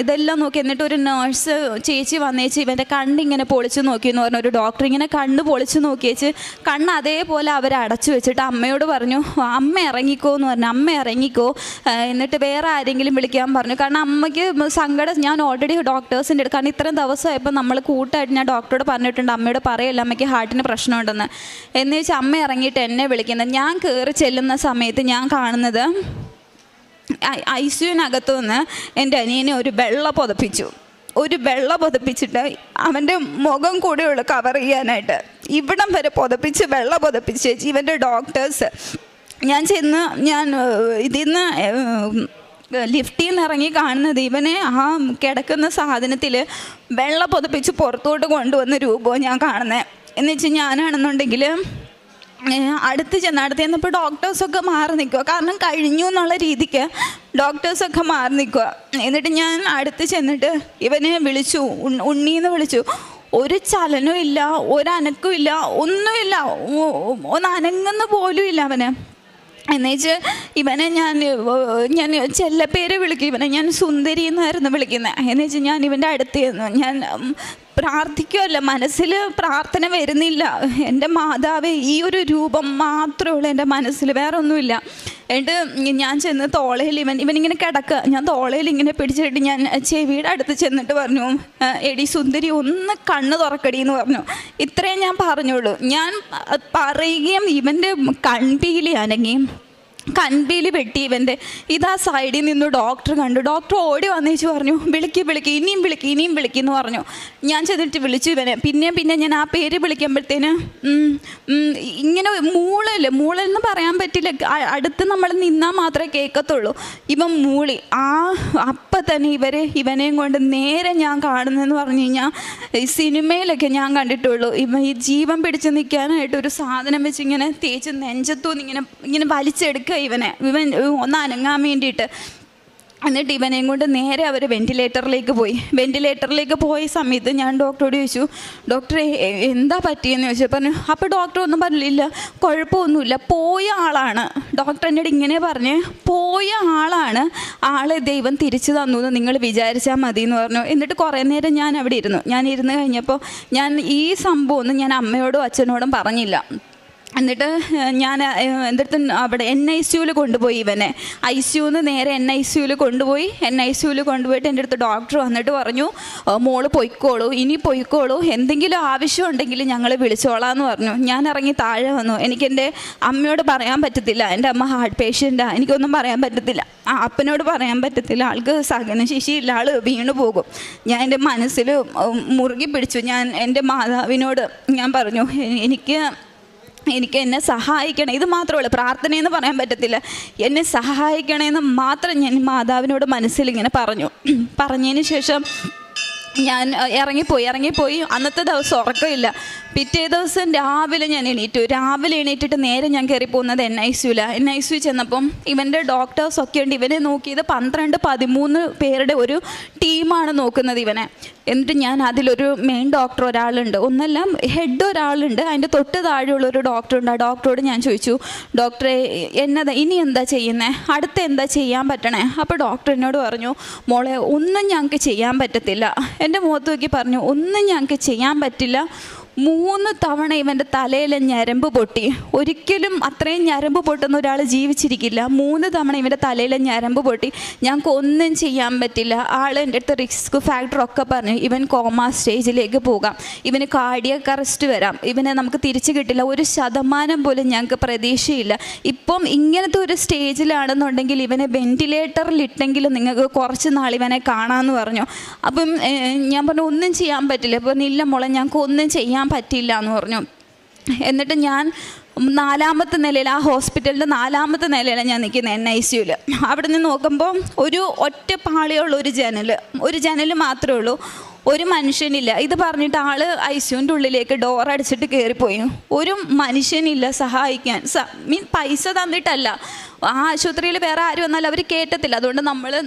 ഇതെല്ലാം നോക്കി. എന്നിട്ട് ഒരു നേഴ്സ് ചേച്ചി വന്നേച്ച് ഇവൻ്റെ കണ്ണിങ്ങനെ പൊളിച്ച് നോക്കിയെന്ന് പറഞ്ഞു. ഒരു ഡോക്ടർ ഇങ്ങനെ കണ്ണ് പൊളിച്ച് നോക്കിയേച്ച് കണ്ണ് അതേപോലെ അവർ അടച്ചു വെച്ചിട്ട് അമ്മയോട് പറഞ്ഞു, അമ്മ ഇറങ്ങിക്കോ എന്ന് പറഞ്ഞു. അമ്മ ഇറങ്ങി ഇറങ്ങിക്കോ, എന്നിട്ട് വേറെ ആരെങ്കിലും വിളിക്കാൻ പറഞ്ഞു. കാരണം അമ്മയ്ക്ക് സങ്കടം. ഞാൻ ഓൾറെഡി ഡോക്ടേഴ്സിൻ്റെ അടുത്ത്, കാരണം ഇത്രയും ദിവസമായപ്പോൾ നമ്മൾ കൂട്ടായിട്ട് ഞാൻ ഡോക്ടറോട് പറഞ്ഞിട്ടുണ്ട് അമ്മയോട് പറയല്ല അമ്മയ്ക്ക് ഹാർട്ടിന് പ്രശ്നമുണ്ടെന്ന്. എന്ന് വെച്ചാൽ അമ്മ ഇറങ്ങിയിട്ട് എന്നെ വിളിക്കുന്നത്. ഞാൻ കയറി ചെല്ലുന്ന സമയത്ത് ഞാൻ കാണുന്നത് ICUവിനകത്തു നിന്ന് എൻ്റെ അനിയനെ ഒരു വെള്ള പുതപ്പിച്ചിട്ട് അവൻ്റെ മുഖം കൂടെയുള്ള കവർ ചെയ്യാനായിട്ട് ഇവിടം വരെ വെള്ള പുതപ്പിച്ച് ഇവൻ്റെ ഡോക്ടേഴ്സ്. ഞാൻ ഇതിൽ നിന്ന് ലിഫ്റ്റിൽ നിന്ന് ഇറങ്ങി കാണുന്നത് ഇവനെ ആ കിടക്കുന്ന സാധനത്തിൽ വെള്ള പുതപ്പിച്ച് പുറത്തോട്ട് കൊണ്ടുവന്ന രൂപവും ഞാൻ കാണുന്നത്. എന്ന് വെച്ചാൽ ഞാനാണെന്നുണ്ടെങ്കിൽ അടുത്ത് ചെന്നപ്പോൾ ഡോക്ടേഴ്സൊക്കെ മാറി നിൽക്കുക. കാരണം കഴിഞ്ഞു എന്നുള്ള രീതിക്ക് ഡോക്ടേഴ്സൊക്കെ മാറി നിൽക്കുക. എന്നിട്ട് ഞാൻ അടുത്ത് ചെന്നിട്ട് ഇവനെ വിളിച്ചു, ഉണ്ണീന്ന് വിളിച്ചു. ഒരു ചലനവും ഇല്ല, ഒരനക്കും ഇല്ല, ഒന്നുമില്ല, ഒന്ന് അനങ്ങുന്ന പോലും ഇല്ല അവന്. എന്നുവെച്ച് ഇവനെ ഞാൻ ചെല്ലപ്പേര് വിളിക്കും. ഇവനെ ഞാൻ സുന്ദരി എന്നായിരുന്നു വിളിക്കുന്നത്. എന്ന് വെച്ചാൽ ഞാൻ ഇവൻ്റെ അടുത്ത് ചെന്നു. ഞാൻ പ്രാർത്ഥിക്കുമല്ല, മനസ്സിൽ പ്രാർത്ഥന വരുന്നില്ല. എൻ്റെ മാതാവേ, ഈ ഒരു രൂപം മാത്രമേ ഉള്ളൂ എൻ്റെ മനസ്സിൽ, വേറെ ഒന്നുമില്ല. എന്നിട്ട് ഞാൻ ചെന്ന് തോളയിൽ ഇവനിങ്ങനെ കിടക്കുക. ഞാൻ തോളയിൽ ഇങ്ങനെ പിടിച്ചിട്ട് ഞാൻ ചെവിയുടെ അടുത്ത് ചെന്നിട്ട് പറഞ്ഞു, എടി സുന്ദരി ഒന്ന് കണ്ണ് തുറക്കടി എന്ന് പറഞ്ഞു. ഇത്രയും ഞാൻ പറഞ്ഞുള്ളൂ. ഞാൻ പറയുകയും ഇവൻ്റെ കൺപീലി അനങ്ങി, കൺപീലി വെട്ടി ഇവൻ്റെ. ഇതാ സൈഡിൽ നിന്ന് ഡോക്ടർ കണ്ടു. ഡോക്ടർ ഓടി വന്നേച്ച് പറഞ്ഞു, വിളിക്ക് ഇനിയും വിളിക്കെന്ന് പറഞ്ഞു. ഞാൻ ചെന്നിട്ട് വിളിച്ചു ഇവനെ. പിന്നെ ഞാൻ ആ പേര് വിളിക്കുമ്പോഴത്തേന് ഇങ്ങനെ മൂളെന്ന് പറയാൻ പറ്റില്ല, അടുത്ത് നമ്മൾ നിന്നാൽ മാത്രമേ കേൾക്കത്തുള്ളൂ. ഇവൻ മൂളി. അപ്പം തന്നെ ഇവനെയും കൊണ്ട് നേരെ ഞാൻ കാണുന്നതെന്ന് പറഞ്ഞു കഴിഞ്ഞാൽ സിനിമയിലൊക്കെ ഞാൻ കണ്ടിട്ടുള്ളൂ. ഈ ജീവൻ പിടിച്ച് നിൽക്കാനായിട്ട് ഒരു സാധനം വെച്ച് ഇങ്ങനെ തേച്ച് നെഞ്ചത്തൂന്ന് ഇങ്ങനെ വലിച്ചെടുക്കുക ഇവൻ ഒന്ന് അനങ്ങാൻ വേണ്ടിയിട്ട്. എന്നിട്ട് ഇവനെയും കൊണ്ട് നേരെ അവർ വെൻറ്റിലേറ്ററിലേക്ക് പോയ സമയത്ത് ഞാൻ ഡോക്ടറോട് ചോദിച്ചു, ഡോക്ടറെ എന്താ പറ്റിയെന്ന് ചോദിച്ചു. പറഞ്ഞു. അപ്പോൾ ഡോക്ടർ ഒന്നും പറഞ്ഞില്ല, കുഴപ്പമൊന്നുമില്ല, പോയ ആളാണ്. ഡോക്ടർ എന്നോട് ഇങ്ങനെ പറഞ്ഞ്, പോയ ആളാണ്, ആളെ ദൈവം തിരിച്ചു തന്നു എന്ന് നിങ്ങൾ വിചാരിച്ചാൽ മതി എന്ന് പറഞ്ഞു. എന്നിട്ട് കുറേ നേരം ഞാൻ അവിടെ ഇരുന്നു. ഇരുന്ന് കഴിഞ്ഞപ്പോൾ ഞാൻ ഈ സംഭവമൊന്നും ഞാൻ അമ്മയോടും അച്ഛനോടും പറഞ്ഞില്ല. എന്നിട്ട് ഞാൻ എൻ്റെ അവിടെ NICUവിൽ കൊണ്ടുപോയി ഇവനെ. ICUന്ന് നേരെ NICUവിൽ കൊണ്ടുപോയി. NICUവിൽ കൊണ്ടുപോയിട്ട് എൻ്റെ അടുത്ത് ഡോക്ടർ വന്നിട്ട് പറഞ്ഞു, മോള് പൊയ്ക്കോളൂ, എന്തെങ്കിലും ആവശ്യമുണ്ടെങ്കിൽ ഞങ്ങൾ വിളിച്ചോളാമെന്ന് പറഞ്ഞു. ഞാൻ ഇറങ്ങി താഴെ വന്നു. എനിക്ക് എൻ്റെ അമ്മയോട് പറയാൻ പറ്റത്തില്ല, എൻ്റെ അമ്മ ഹാർട്ട് പേഷ്യൻ്റാണ്, എനിക്കൊന്നും പറയാൻ പറ്റത്തില്ല. അപ്പനോട് പറയാൻ പറ്റത്തില്ല, ആൾക്ക് സഹനശേഷിയില്ല, ആൾ വീണു പോകും. ഞാൻ എൻ്റെ മനസ്സിൽ മുറുകി പിടിച്ചു. ഞാൻ എൻ്റെ മാതാവിനോട് ഞാൻ പറഞ്ഞു, എനിക്ക് എന്നെ സഹായിക്കണം, ഇത് മാത്രമേ പ്രാർത്ഥനയെന്ന് പറയാൻ പറ്റത്തില്ല, എന്നെ സഹായിക്കണമെന്ന് മാത്രം ഞാൻ മാതാവിനോട് മനസ്സിലിങ്ങനെ പറഞ്ഞതിന് ശേഷം ഞാൻ ഇറങ്ങിപ്പോയി. അന്നത്തെ ദിവസം ഉറക്കമില്ല. പിറ്റേ ദിവസം രാവിലെ ഞാൻ എണീറ്റിട്ട് നേരെ ഞാൻ കയറി പോകുന്നത് NICU ചെന്നപ്പം ഇവൻ്റെ ഡോക്ടേഴ്സൊക്കെ ഉണ്ട്. ഇവനെ നോക്കിയത് 12-13 പേരുടെ ഒരു ടീമാണ് നോക്കുന്നത് ഇവനെ. എന്നിട്ട് ഞാൻ അതിലൊരു മെയിൻ ഡോക്ടർ ഒരാളുണ്ട്, ഒന്നല്ല ഹെഡ് ഒരാളുണ്ട്, അതിൻ്റെ തൊട്ട് താഴെയുള്ളൊരു ഡോക്ടറുണ്ട്. ആ ഡോക്ടറോട് ഞാൻ ചോദിച്ചു, ഡോക്ടറെ ഇനി എന്താ ചെയ്യുന്നത്, അടുത്ത് എന്താ ചെയ്യാൻ പറ്റണേ? അപ്പോൾ ഡോക്ടർ എന്നോട് പറഞ്ഞു, മോളെ ഒന്നും ഞങ്ങൾക്ക് ചെയ്യാൻ പറ്റത്തില്ല. എൻ്റെ മുഖത്ത് നോക്കി പറഞ്ഞു, ഒന്നും ഞങ്ങൾക്ക് ചെയ്യാൻ പറ്റില്ല. 3 തവണ ഇവൻ്റെ തലയിലെ ഞരമ്പ് പൊട്ടി. ഒരിക്കലും അത്രയും ഞരമ്പ് പൊട്ടുന്ന ഒരാൾ ജീവിച്ചിരിക്കില്ല. 3 തവണ ഇവൻ്റെ തലയിലെ ഞരമ്പ് പൊട്ടി. ഞങ്ങൾക്ക് ഒന്നും ചെയ്യാൻ പറ്റില്ല. ആൾ എൻ്റെ അടുത്ത് റിസ്ക് ഫാക്ടറൊക്കെ പറഞ്ഞു, ഇവൻ കോമ സ്റ്റേജിലേക്ക് പോകാം, ഇവന് കാർഡിയക് അറസ്റ്റ് വരാം, ഇവനെ നമുക്ക് തിരിച്ചു കിട്ടില്ല, 1% പോലും ഞങ്ങൾക്ക് പ്രതീക്ഷയില്ല. ഇപ്പം ഇങ്ങനത്തെ ഒരു സ്റ്റേജിലാണെന്നുണ്ടെങ്കിൽ ഇവനെ വെൻറ്റിലേറ്ററിലിട്ടെങ്കിലും നിങ്ങൾക്ക് കുറച്ച് നാൾ ഇവനെ കാണാമെന്ന് പറഞ്ഞു. അപ്പം ഞാൻ പറഞ്ഞു, ഒന്നും ചെയ്യാൻ പറ്റില്ല. അപ്പം ഇല്ല മോളെ, ഞങ്ങൾക്ക് ഒന്നും ചെയ്യാൻ പറ്റില്ല എന്ന് പറഞ്ഞു. എന്നിട്ട് ഞാൻ 4ാമത്തെ നിലയിൽ, ആ ഹോസ്പിറ്റലിൻ്റെ 4ാമത്തെ നിലയിലാണ് ഞാൻ നിൽക്കുന്നത് NICUവിൽ. അവിടെ നിന്ന് നോക്കുമ്പോൾ ഒരു ഒറ്റ പാളിയുള്ള ഒരു ജനൽ മാത്രമേ ഉള്ളൂ, ഒരു മനുഷ്യനില്ല. ഇത് പറഞ്ഞിട്ട് ആൾ ICUവിൻ്റെ ഉള്ളിലേക്ക് ഡോർ അടിച്ചിട്ട് കയറിപ്പോയി. ഒരു മനുഷ്യനില്ല സഹായിക്കാൻ. പൈസ തന്നിട്ടല്ല, ആ ആശുപത്രിയിൽ വേറെ ആരും വന്നാൽ അവർ കേട്ടത്തില്ല. അതുകൊണ്ട്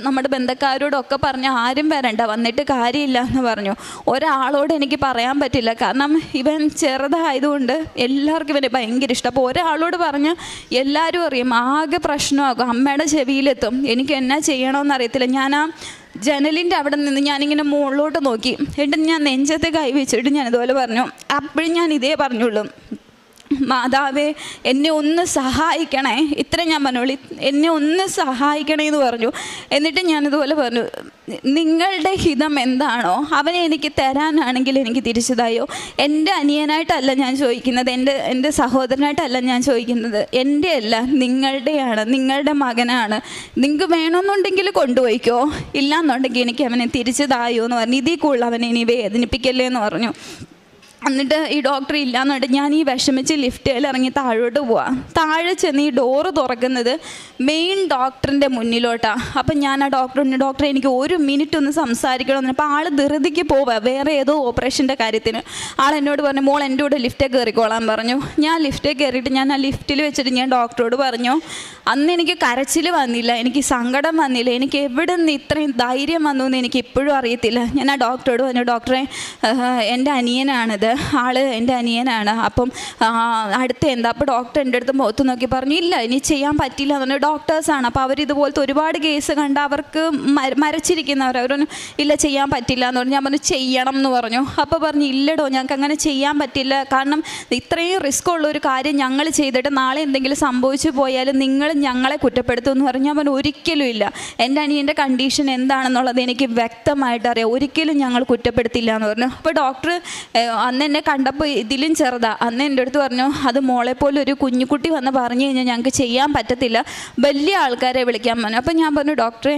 നമ്മുടെ ബന്ധക്കാരോടൊക്കെ പറഞ്ഞ് ആരും വരണ്ട, വന്നിട്ട് കാര്യമില്ല എന്ന് പറഞ്ഞു. ഒരാളോട് എനിക്ക് പറയാൻ പറ്റില്ല, കാരണം ഇവൻ ചെറുതായതുകൊണ്ട് എല്ലാവർക്കും ഇവനെ ഭയങ്കര ഇഷ്ടം. അപ്പോൾ ഒരാളോട് പറഞ്ഞ് എല്ലാവരും അറിയും, ആകെ പ്രശ്നമാകും, അമ്മയുടെ ചെവിയിലെത്തും. എനിക്ക് എന്നാ ചെയ്യണമെന്ന് അറിയത്തില്ല. ഞാൻ ആ ജനലിൻ്റെ അവിടെ നിന്ന് ഞാനിങ്ങനെ മുകളിലോട്ട് നോക്കി. എന്നിട്ട് ഞാൻ നെഞ്ചത്തെ കൈ വെച്ചിട്ട് ഞാൻ ഇതുപോലെ പറഞ്ഞു. അപ്പോഴും ഞാൻ ഇതേ പറഞ്ഞുള്ളൂ, മാതാവേ എന്നെ ഒന്ന് സഹായിക്കണേ, ഇത്ര ഞാൻ പറഞ്ഞോളൂ, എന്നെ ഒന്ന് സഹായിക്കണേ എന്ന് പറഞ്ഞു. എന്നിട്ട് ഞാനിതുപോലെ പറഞ്ഞു, നിങ്ങളുടെ ഹിതം എന്താണോ അവനെ എനിക്ക് തരാനാണെങ്കിൽ എനിക്ക് തിരിച്ചതായോ. എൻ്റെ അനിയനായിട്ടല്ല ഞാൻ ചോദിക്കുന്നത്, എൻ്റെ സഹോദരനായിട്ടല്ല ഞാൻ ചോദിക്കുന്നത്, എൻ്റെ അല്ല, നിങ്ങളുടെയാണ്, നിങ്ങളുടെ മകനാണ്. നിങ്ങൾക്ക് വേണമെന്നുണ്ടെങ്കിൽ കൊണ്ടുപോയിക്കോ, ഇല്ലയെന്നുണ്ടെങ്കിൽ എനിക്ക് അവനെ തിരിച്ചതായോ എന്ന് പറഞ്ഞു. ഇതിൽ കൂടുതൽ അവനെ ഇനി വേദനിപ്പിക്കല്ലേ എന്ന് പറഞ്ഞു. എന്നിട്ട് ഈ ഡോക്ടർ ഇല്ലയെന്നുണ്ട് ഞാൻ ഈ വിഷമിച്ച് ലിഫ്റ്റിൽ ഇറങ്ങി താഴോട്ട് പോവാം. താഴെ ചെന്ന് ഈ ഡോറ് തുറക്കുന്നത് മെയിൻ ഡോക്ടറിൻ്റെ മുന്നിലോട്ടാണ്. അപ്പം ഞാൻ ആ ഡോക്ടറെ എനിക്ക് 1 മിനിറ്റ് ഒന്ന് സംസാരിക്കണമെന്ന്. അപ്പോൾ ആൾ ധൃതിക്ക് പോവുക വേറെ ഏതോ ഓപ്പറേഷൻ്റെ കാര്യത്തിന്. ആൾ എന്നോട് പറഞ്ഞു, മോൾ എൻ്റെ കൂടെ ലിഫ്റ്റിൽ കയറിക്കോളാൻ പറഞ്ഞു. ഞാൻ ലിഫ്റ്റിൽ കയറിയിട്ട് ഞാൻ ആ ലിഫ്റ്റിൽ വെച്ചിട്ട് ഞാൻ ഡോക്ടറോട് പറഞ്ഞു, അന്ന് എനിക്ക് കരച്ചിൽ വന്നില്ല, എനിക്ക് സങ്കടം വന്നില്ല, എനിക്ക് എവിടെ നിന്ന് ഇത്രയും ധൈര്യം വന്നു എന്ന് എനിക്ക് ഇപ്പോഴും അറിയത്തില്ല. ഞാൻ ആ ഡോക്ടറോട് പറഞ്ഞു, ഡോക്ടറെ എൻ്റെ അനിയനാണിത്, ആള് എൻ്റെ അനിയനാണ്, അപ്പം അടുത്ത എന്താ? അപ്പോൾ ഡോക്ടർ എൻ്റെ അടുത്ത് മുഖത്ത് നോക്കി പറഞ്ഞു, ഇല്ല ഇനി ചെയ്യാൻ പറ്റില്ല എന്ന് പറഞ്ഞു. ഡോക്ടേഴ്സാണ്, അപ്പോൾ അവരിതുപോലത്തെ ഒരുപാട് കേസ് കണ്ട് അവർക്ക് മരച്ചിരിക്കുന്നവർ, അവരൊന്നും ഇല്ല ചെയ്യാൻ പറ്റില്ല എന്ന് പറഞ്ഞു. ഞാൻ പറഞ്ഞു ചെയ്യണം എന്ന് പറഞ്ഞു. അപ്പോൾ പറഞ്ഞു, ഇല്ലടോ ഞങ്ങൾക്ക് അങ്ങനെ ചെയ്യാൻ പറ്റില്ല, കാരണം ഇത്രയും റിസ്ക് ഉള്ള ഒരു കാര്യം ഞങ്ങൾ ചെയ്തിട്ട് നാളെ എന്തെങ്കിലും സംഭവിച്ചു പോയാൽ നിങ്ങൾ ഞങ്ങളെ കുറ്റപ്പെടുത്തുമെന്ന് പറഞ്ഞു. ഞാൻ പറഞ്ഞു ഒരിക്കലും ഇല്ല, എൻ്റെ അനിയൻ്റെ കണ്ടീഷൻ എന്താണെന്നുള്ളത് എനിക്ക് വ്യക്തമായിട്ട് അറിയാം, ഒരിക്കലും ഞങ്ങൾ കുറ്റപ്പെടുത്തില്ല എന്ന് പറഞ്ഞു. അപ്പോൾ ഡോക്ടർ അന്ന് എന്നെ കണ്ടപ്പോൾ ഇതിലും ചെറുതാ, അന്ന് എൻ്റെ അടുത്ത് പറഞ്ഞു, അത് മോളെപ്പോലെ ഒരു കുഞ്ഞുകുട്ടി വന്ന് പറഞ്ഞു കഴിഞ്ഞാൽ ഞങ്ങൾക്ക് ചെയ്യാൻ പറ്റത്തില്ല, വലിയ ആൾക്കാരെ വിളിക്കാൻ പറഞ്ഞു. അപ്പം ഞാൻ പറഞ്ഞു, ഡോക്ടറെ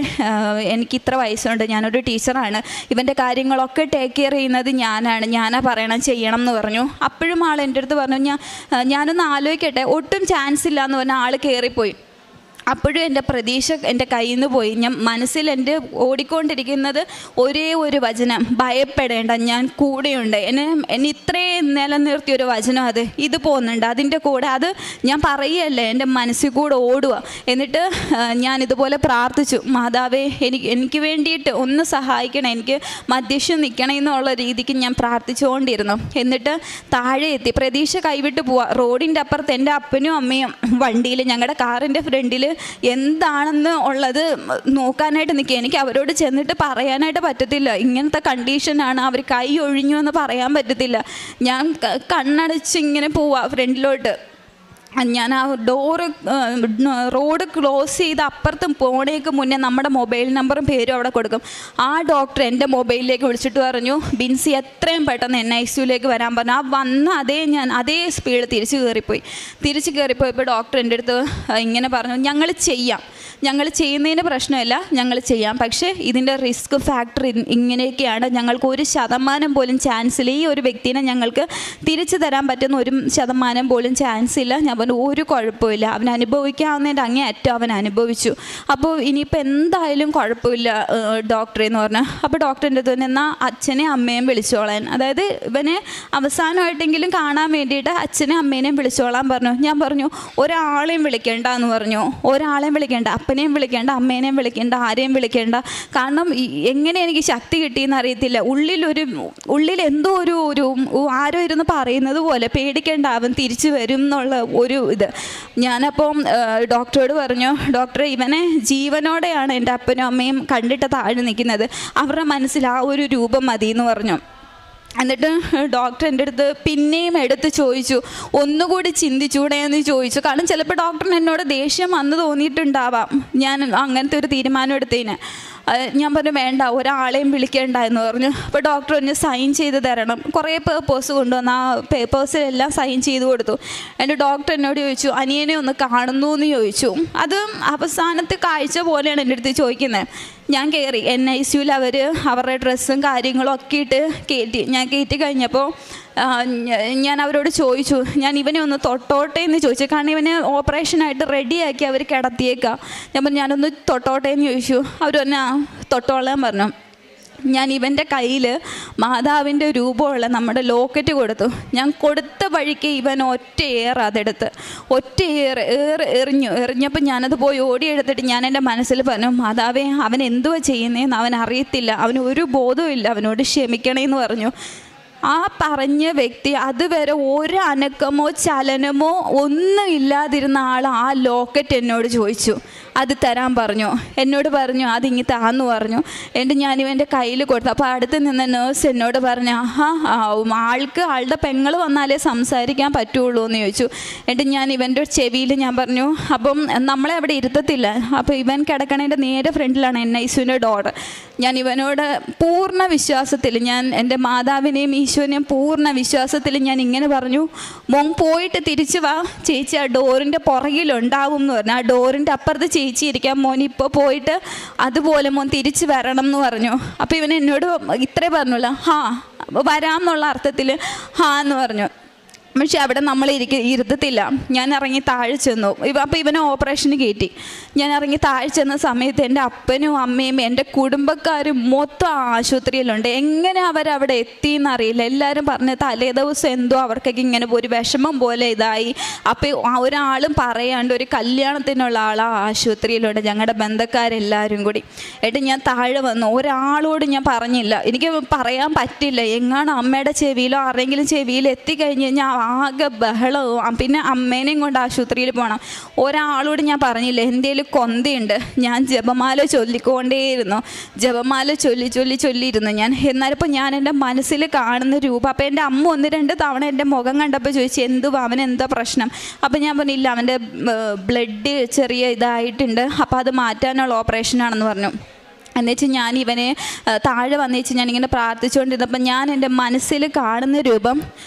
എനിക്ക് ഇത്ര വയസ്സുണ്ട്, ഞാനൊരു ടീച്ചറാണ്, ഇവൻ്റെ കാര്യങ്ങളൊക്കെ ടേക്ക് കെയർ ചെയ്യുന്നത് ഞാനാ പറയണം ചെയ്യണം എന്ന് പറഞ്ഞു. അപ്പോഴും ആൾ എൻ്റെ അടുത്ത് പറഞ്ഞു, ഞാനൊന്ന് ആലോചിക്കട്ടെ, ഒട്ടും ചാൻസ് ഇല്ല എന്ന് പറഞ്ഞാൽ ആൾ കയറിപ്പോയി. അപ്പോഴും എൻ്റെ പ്രതീക്ഷ എൻ്റെ കയ്യിൽ നിന്ന് പോയി. ഞാൻ മനസ്സിൽ എൻ്റെ ഓടിക്കൊണ്ടിരിക്കുന്നത് ഒരേ ഒരു വചനം, ഭയപ്പെടേണ്ട ഞാൻ കൂടെയുണ്ട്. എന്നെ ഇത്രയും നിലനിർത്തിയൊരു വചനം ഇത് പോകുന്നുണ്ട് അതിൻ്റെ കൂടെ. അത് ഞാൻ പറയുകയല്ലേ, എൻ്റെ മനസ്സിൽ കൂടെ ഓടുക. എന്നിട്ട് ഞാൻ ഇതുപോലെ പ്രാർത്ഥിച്ചു, മാതാവേ എനിക്ക് വേണ്ടിയിട്ട് ഒന്ന് സഹായിക്കണം, എനിക്ക് മധ്യസ്ഥം നിൽക്കണം എന്നുള്ള രീതിക്ക് ഞാൻ പ്രാർത്ഥിച്ചുകൊണ്ടിരുന്നു. എന്നിട്ട് താഴെ എത്തി, പ്രതീക്ഷ കൈവിട്ട് പോവുക. റോഡിൻ്റെ അപ്പുറത്ത് എൻ്റെ അപ്പനും അമ്മയും വണ്ടിയിൽ, ഞങ്ങളുടെ കാറിൻ്റെ ഫ്രണ്ടിൽ എന്താണെന്ന് ഉള്ളത് നോക്കാനായിട്ട് നിൽക്കുക. എനിക്ക് അവരോട് ചെന്നിട്ട് പറയാനായിട്ട് പറ്റത്തില്ല, ഇങ്ങനത്തെ കണ്ടീഷനാണ്, അവർ കൈ ഒഴിഞ്ഞു എന്ന് പറയാൻ പറ്റത്തില്ല. ഞാൻ കണ്ണടച്ച് ഇങ്ങനെ പോവാ ഫ്രണ്ടിലോട്ട്. ഞാൻ ആ റോഡ് ക്ലോസ് ചെയ്ത് അപ്പുറത്ത് പോണേക്ക് മുന്നേ നമ്മുടെ മൊബൈൽ നമ്പറും പേരും അവിടെ കൊടുക്കും. ആ ഡോക്ടർ എൻ്റെ മൊബൈലിലേക്ക് വിളിച്ചിട്ട് പറഞ്ഞു, ബിൻസി എത്രയും പെട്ടെന്ന് NICUലേക്ക് വരാൻ പറഞ്ഞു. ആ വന്ന അതേ സ്പീഡ് തിരിച്ച് കയറിപ്പോയപ്പോൾ ഡോക്ടർ എൻ്റെ അടുത്ത് ഇങ്ങനെ പറഞ്ഞു, ഞങ്ങൾ ചെയ്യുന്നതിന് പ്രശ്നമില്ല, ഞങ്ങൾ ചെയ്യാം, പക്ഷേ ഇതിൻ്റെ റിസ്ക് ഫാക്ടർ ഇങ്ങനെയൊക്കെയാണ്, ഞങ്ങൾക്ക് 1% പോലും ചാൻസ് ഇല്ല, ഈ ഒരു വ്യക്തിനെ ഞങ്ങൾക്ക് തിരിച്ചു തരാൻ പറ്റുന്ന 1% പോലും ചാൻസ് ഇല്ല. ഞാൻ പറഞ്ഞു ഒരു കുഴപ്പമില്ല, അവൻ അനുഭവിക്കാവുന്നതിൻ്റെ അങ്ങേയറ്റം അവൻ അനുഭവിച്ചു, അപ്പോൾ ഇനിയിപ്പോൾ എന്തായാലും കുഴപ്പമില്ല ഡോക്ടറെ എന്ന് പറഞ്ഞു. അപ്പോൾ ഡോക്ടറിൻ്റെ അടുത്ത് എന്നാൽ അച്ഛനെയും അമ്മയും വിളിച്ചോളാൻ, അതായത് ഇവനെ അവസാനമായിട്ടെങ്കിലും കാണാൻ വേണ്ടിയിട്ട് അച്ഛനെയും അമ്മേനെയും വിളിച്ചോളാൻ പറഞ്ഞു. ഞാൻ പറഞ്ഞു ഒരാളെയും വിളിക്കേണ്ട എന്ന് പറഞ്ഞു, ഒരാളെയും വിളിക്കേണ്ട, അപ്പനെയും വിളിക്കേണ്ട, അമ്മേനെയും വിളിക്കേണ്ട, ആരെയും വിളിക്കേണ്ട. കാരണം എങ്ങനെ എനിക്ക് ശക്തി കിട്ടിയെന്ന് അറിയത്തില്ല, ഉള്ളിൽ എന്തോ ഒരു ആരോ ഇരുന്ന് പറയുന്നത് പോലെ, പേടിക്കേണ്ട അവൻ തിരിച്ചു വരും എന്നുള്ള ഒരു ഇത്. ഞാനപ്പം ഡോക്ടറോട് പറഞ്ഞു, ഡോക്ടറെ ഇവനെ ജീവനോടെയാണ് എൻ്റെ അപ്പനും അമ്മയും കണ്ടിട്ട് താഴെ നിൽക്കുന്നത്, അവരുടെ മനസ്സിൽ ആ ഒരു രൂപം മതി എന്ന് പറഞ്ഞു. എന്നിട്ട് ഡോക്ടർ എൻ്റെ അടുത്ത് പിന്നെയും എടുത്ത് ചോദിച്ചു, ഒന്നുകൂടി ചിന്തിച്ചൂടെ എന്ന് ചോദിച്ചു. കാരണം ചിലപ്പോൾ ഡോക്ടറിന് എന്നോട് ദേഷ്യം വന്ന് തോന്നിയിട്ടുണ്ടാവാം ഞാൻ അങ്ങനത്തെ ഒരു തീരുമാനം എടുത്തതിന്. ഞാൻ പറഞ്ഞു വേണ്ട, ഒരാളെയും വിളിക്കേണ്ട എന്ന് പറഞ്ഞു. അപ്പോൾ ഡോക്ടർ ഒന്ന് സൈൻ ചെയ്ത് തരണം, കുറേ പേപ്പേഴ്സ് കൊണ്ടുവന്ന് ആ പേപ്പേഴ്സിലെല്ലാം സൈൻ ചെയ്ത് കൊടുത്തു. എൻ്റെ ഡോക്ടർ എന്നോട് ചോദിച്ചു, അനിയനെ ഒന്ന് കാണുന്നു എന്ന് ചോദിച്ചു. അത് അവസാനത്തെ കാഴ്ച പോലെയാണ് എൻ്റെ അടുത്ത് ചോദിക്കുന്നത്. ഞാൻ കയറി NICUവിൽ അവരുടെ ഡ്രസ്സും കാര്യങ്ങളും ഒക്കെ ഇട്ട് കയറ്റി കഴിഞ്ഞപ്പോൾ ഞാൻ അവരോട് ചോദിച്ചു, ഞാൻ ഇവനെ ഒന്ന് തൊട്ടോട്ടെ എന്ന് ചോദിച്ചു. കാരണം ഇവനെ ഓപ്പറേഷനായിട്ട് റെഡിയാക്കി അവർ കിടത്തിയേക്കാം. ഞാൻ പറഞ്ഞു ഞാനൊന്ന് തൊട്ടോട്ടെ എന്ന് ചോദിച്ചു. അവർ തന്നെ തൊട്ടോളാൻ പറഞ്ഞു. ഞാൻ ഇവൻ്റെ കയ്യിൽ മാതാവിൻ്റെ രൂപമുള്ള നമ്മുടെ ലോക്കറ്റ് കൊടുത്തു. ഞാൻ കൊടുത്ത വഴിക്ക് ഇവൻ ഒറ്റ എറിഞ്ഞപ്പോൾ ഞാനത് പോയി ഓടിയെടുത്തിട്ട് ഞാൻ എൻ്റെ മനസ്സിൽ പറഞ്ഞു, മാതാവേ അവൻ എന്തുവാ ചെയ്യുന്നതെന്ന് അവൻ അറിയത്തില്ല, അവന് ഒരു ബോധവും ഇല്ല, അവനോട് ക്ഷമിക്കണേന്ന് പറഞ്ഞു. ആ പറഞ്ഞ വ്യക്തി അതുവരെ ഒരു അനക്കമോ ചലനമോ ഒന്നും ഇല്ലാതിരുന്ന ആൾ ആ ലോക്കറ്റ് എന്നോട് ചോദിച്ചു, അത് തരാൻ പറഞ്ഞു. എന്നോട് പറഞ്ഞു അതിങ്ങി താന്ന് പറഞ്ഞു. എന്നിട്ട് ഞാനിവൻ്റെ കയ്യിൽ കൊടുത്തു. അപ്പോൾ അടുത്ത് നിന്ന നേഴ്സ് എന്നോട് പറഞ്ഞു, ആളുടെ പെങ്ങൾ വന്നാലേ സംസാരിക്കാൻ പറ്റുള്ളൂ എന്ന് ചോദിച്ചു. എന്നിട്ട് ഞാൻ ഇവൻ്റെ ചെവിയിൽ ഞാൻ പറഞ്ഞു, അപ്പം നമ്മളെ അവിടെ ഇരുത്തത്തില്ല. അപ്പോൾ ഇവൻ കിടക്കണേൻ്റെ നേരെ ഫ്രണ്ടിലാണ് NICUവിൻ്റെ ഡോർ. ഞാൻ ഇവനോട് പൂർണ്ണ വിശ്വാസത്തിൽ, ഞാൻ എൻ്റെ മാതാവിനെയും ഈശോനെയും പൂർണ്ണ വിശ്വാസത്തിൽ ഞാൻ ഇങ്ങനെ പറഞ്ഞു, മോൻ പോയിട്ട് തിരിച്ചു വാ, ചേച്ചി ആ ഡോറിൻ്റെ പുറകിലുണ്ടാവും എന്ന് പറഞ്ഞു. ആ ഡോറിൻ്റെ അപ്പുറത്ത് ചേച്ചി ഇരിക്കാം, മോൻ ഇപ്പോൾ പോയിട്ട് അതുപോലെ മോൻ തിരിച്ചു വരണം എന്ന് പറഞ്ഞു. അപ്പോൾ ഇവൻ എന്നോട് ഇത്രേ പറഞ്ഞില്ല, വരാം എന്നുള്ള അർത്ഥത്തിൽ എന്ന് പറഞ്ഞു. പക്ഷെ അവിടെ നമ്മൾ ഇരുത്തത്തില്ല. ഞാൻ ഇറങ്ങി താഴെ ചെന്നു. അപ്പോൾ ഇവനെ ഓപ്പറേഷന് കയറ്റി. ഞാൻ ഇറങ്ങി താഴെ ചെന്ന സമയത്ത് എൻ്റെ അപ്പനും അമ്മയും എൻ്റെ കുടുംബക്കാരും മൊത്തം ആശുപത്രിയിലുണ്ട്. എങ്ങനെ അവരവിടെ എത്തിയെന്നറിയില്ല. എല്ലാവരും പറഞ്ഞ് തലേ ദിവസം എന്തോ അവർക്കൊക്കെ ഇങ്ങനെ ഒരു വിഷമം പോലെ ഇതായി. അപ്പോൾ ഒരാളും പറയാണ്ട് ഒരു കല്യാണത്തിനുള്ള ആൾ ആ ആശുപത്രിയിലുണ്ട്, ഞങ്ങളുടെ ബന്ധക്കാരെല്ലാവരും കൂടി. എന്നിട്ട് ഞാൻ താഴെ വന്നു. ഒരാളോട് ഞാൻ പറഞ്ഞില്ല, എനിക്ക് പറയാൻ പറ്റില്ല. എങ്ങാണ് അമ്മയുടെ ചെവിയിലോ ആരെങ്കിലും ചെവിയിലോ എത്തിക്കഴിഞ്ഞ് കഴിഞ്ഞാൽ ആകെ ബഹളവും. പിന്നെ അമ്മേനെയും കൊണ്ട് ആശുപത്രിയിൽ പോകണം. ഒരാളോട് ഞാൻ പറഞ്ഞില്ല. എന്തേലും കൊന്തയുണ്ട്. ഞാൻ ജപമാല ചൊല്ലിക്കൊണ്ടേയിരുന്നു. ജപമാല ചൊല്ലിയിരുന്നു ഞാൻ. എന്നാലിപ്പോൾ ഞാൻ എൻ്റെ മനസ്സിൽ കാണുന്ന രൂപം. അപ്പോൾ എൻ്റെ അമ്മ 1-2 തവണ എൻ്റെ മുഖം കണ്ടപ്പോൾ ചോദിച്ചു, എന്തുവാ അവനെന്താ പ്രശ്നം? അപ്പോൾ ഞാൻ പറഞ്ഞില്ല, അവൻ്റെ ബ്ലഡ് ചെറിയ ഇതായിട്ടുണ്ട്, അപ്പോൾ അത് മാറ്റാനുള്ള ഓപ്പറേഷനാണെന്ന് പറഞ്ഞു. എന്നുവെച്ചാൽ ഞാൻ ഇവനെ താഴെ വന്നേച്ച് ഞാനിങ്ങനെ പ്രാർത്ഥിച്ചുകൊണ്ടിരുന്നപ്പോൾ ഞാൻ എൻ്റെ മനസ്സിൽ കാണുന്ന രൂപം,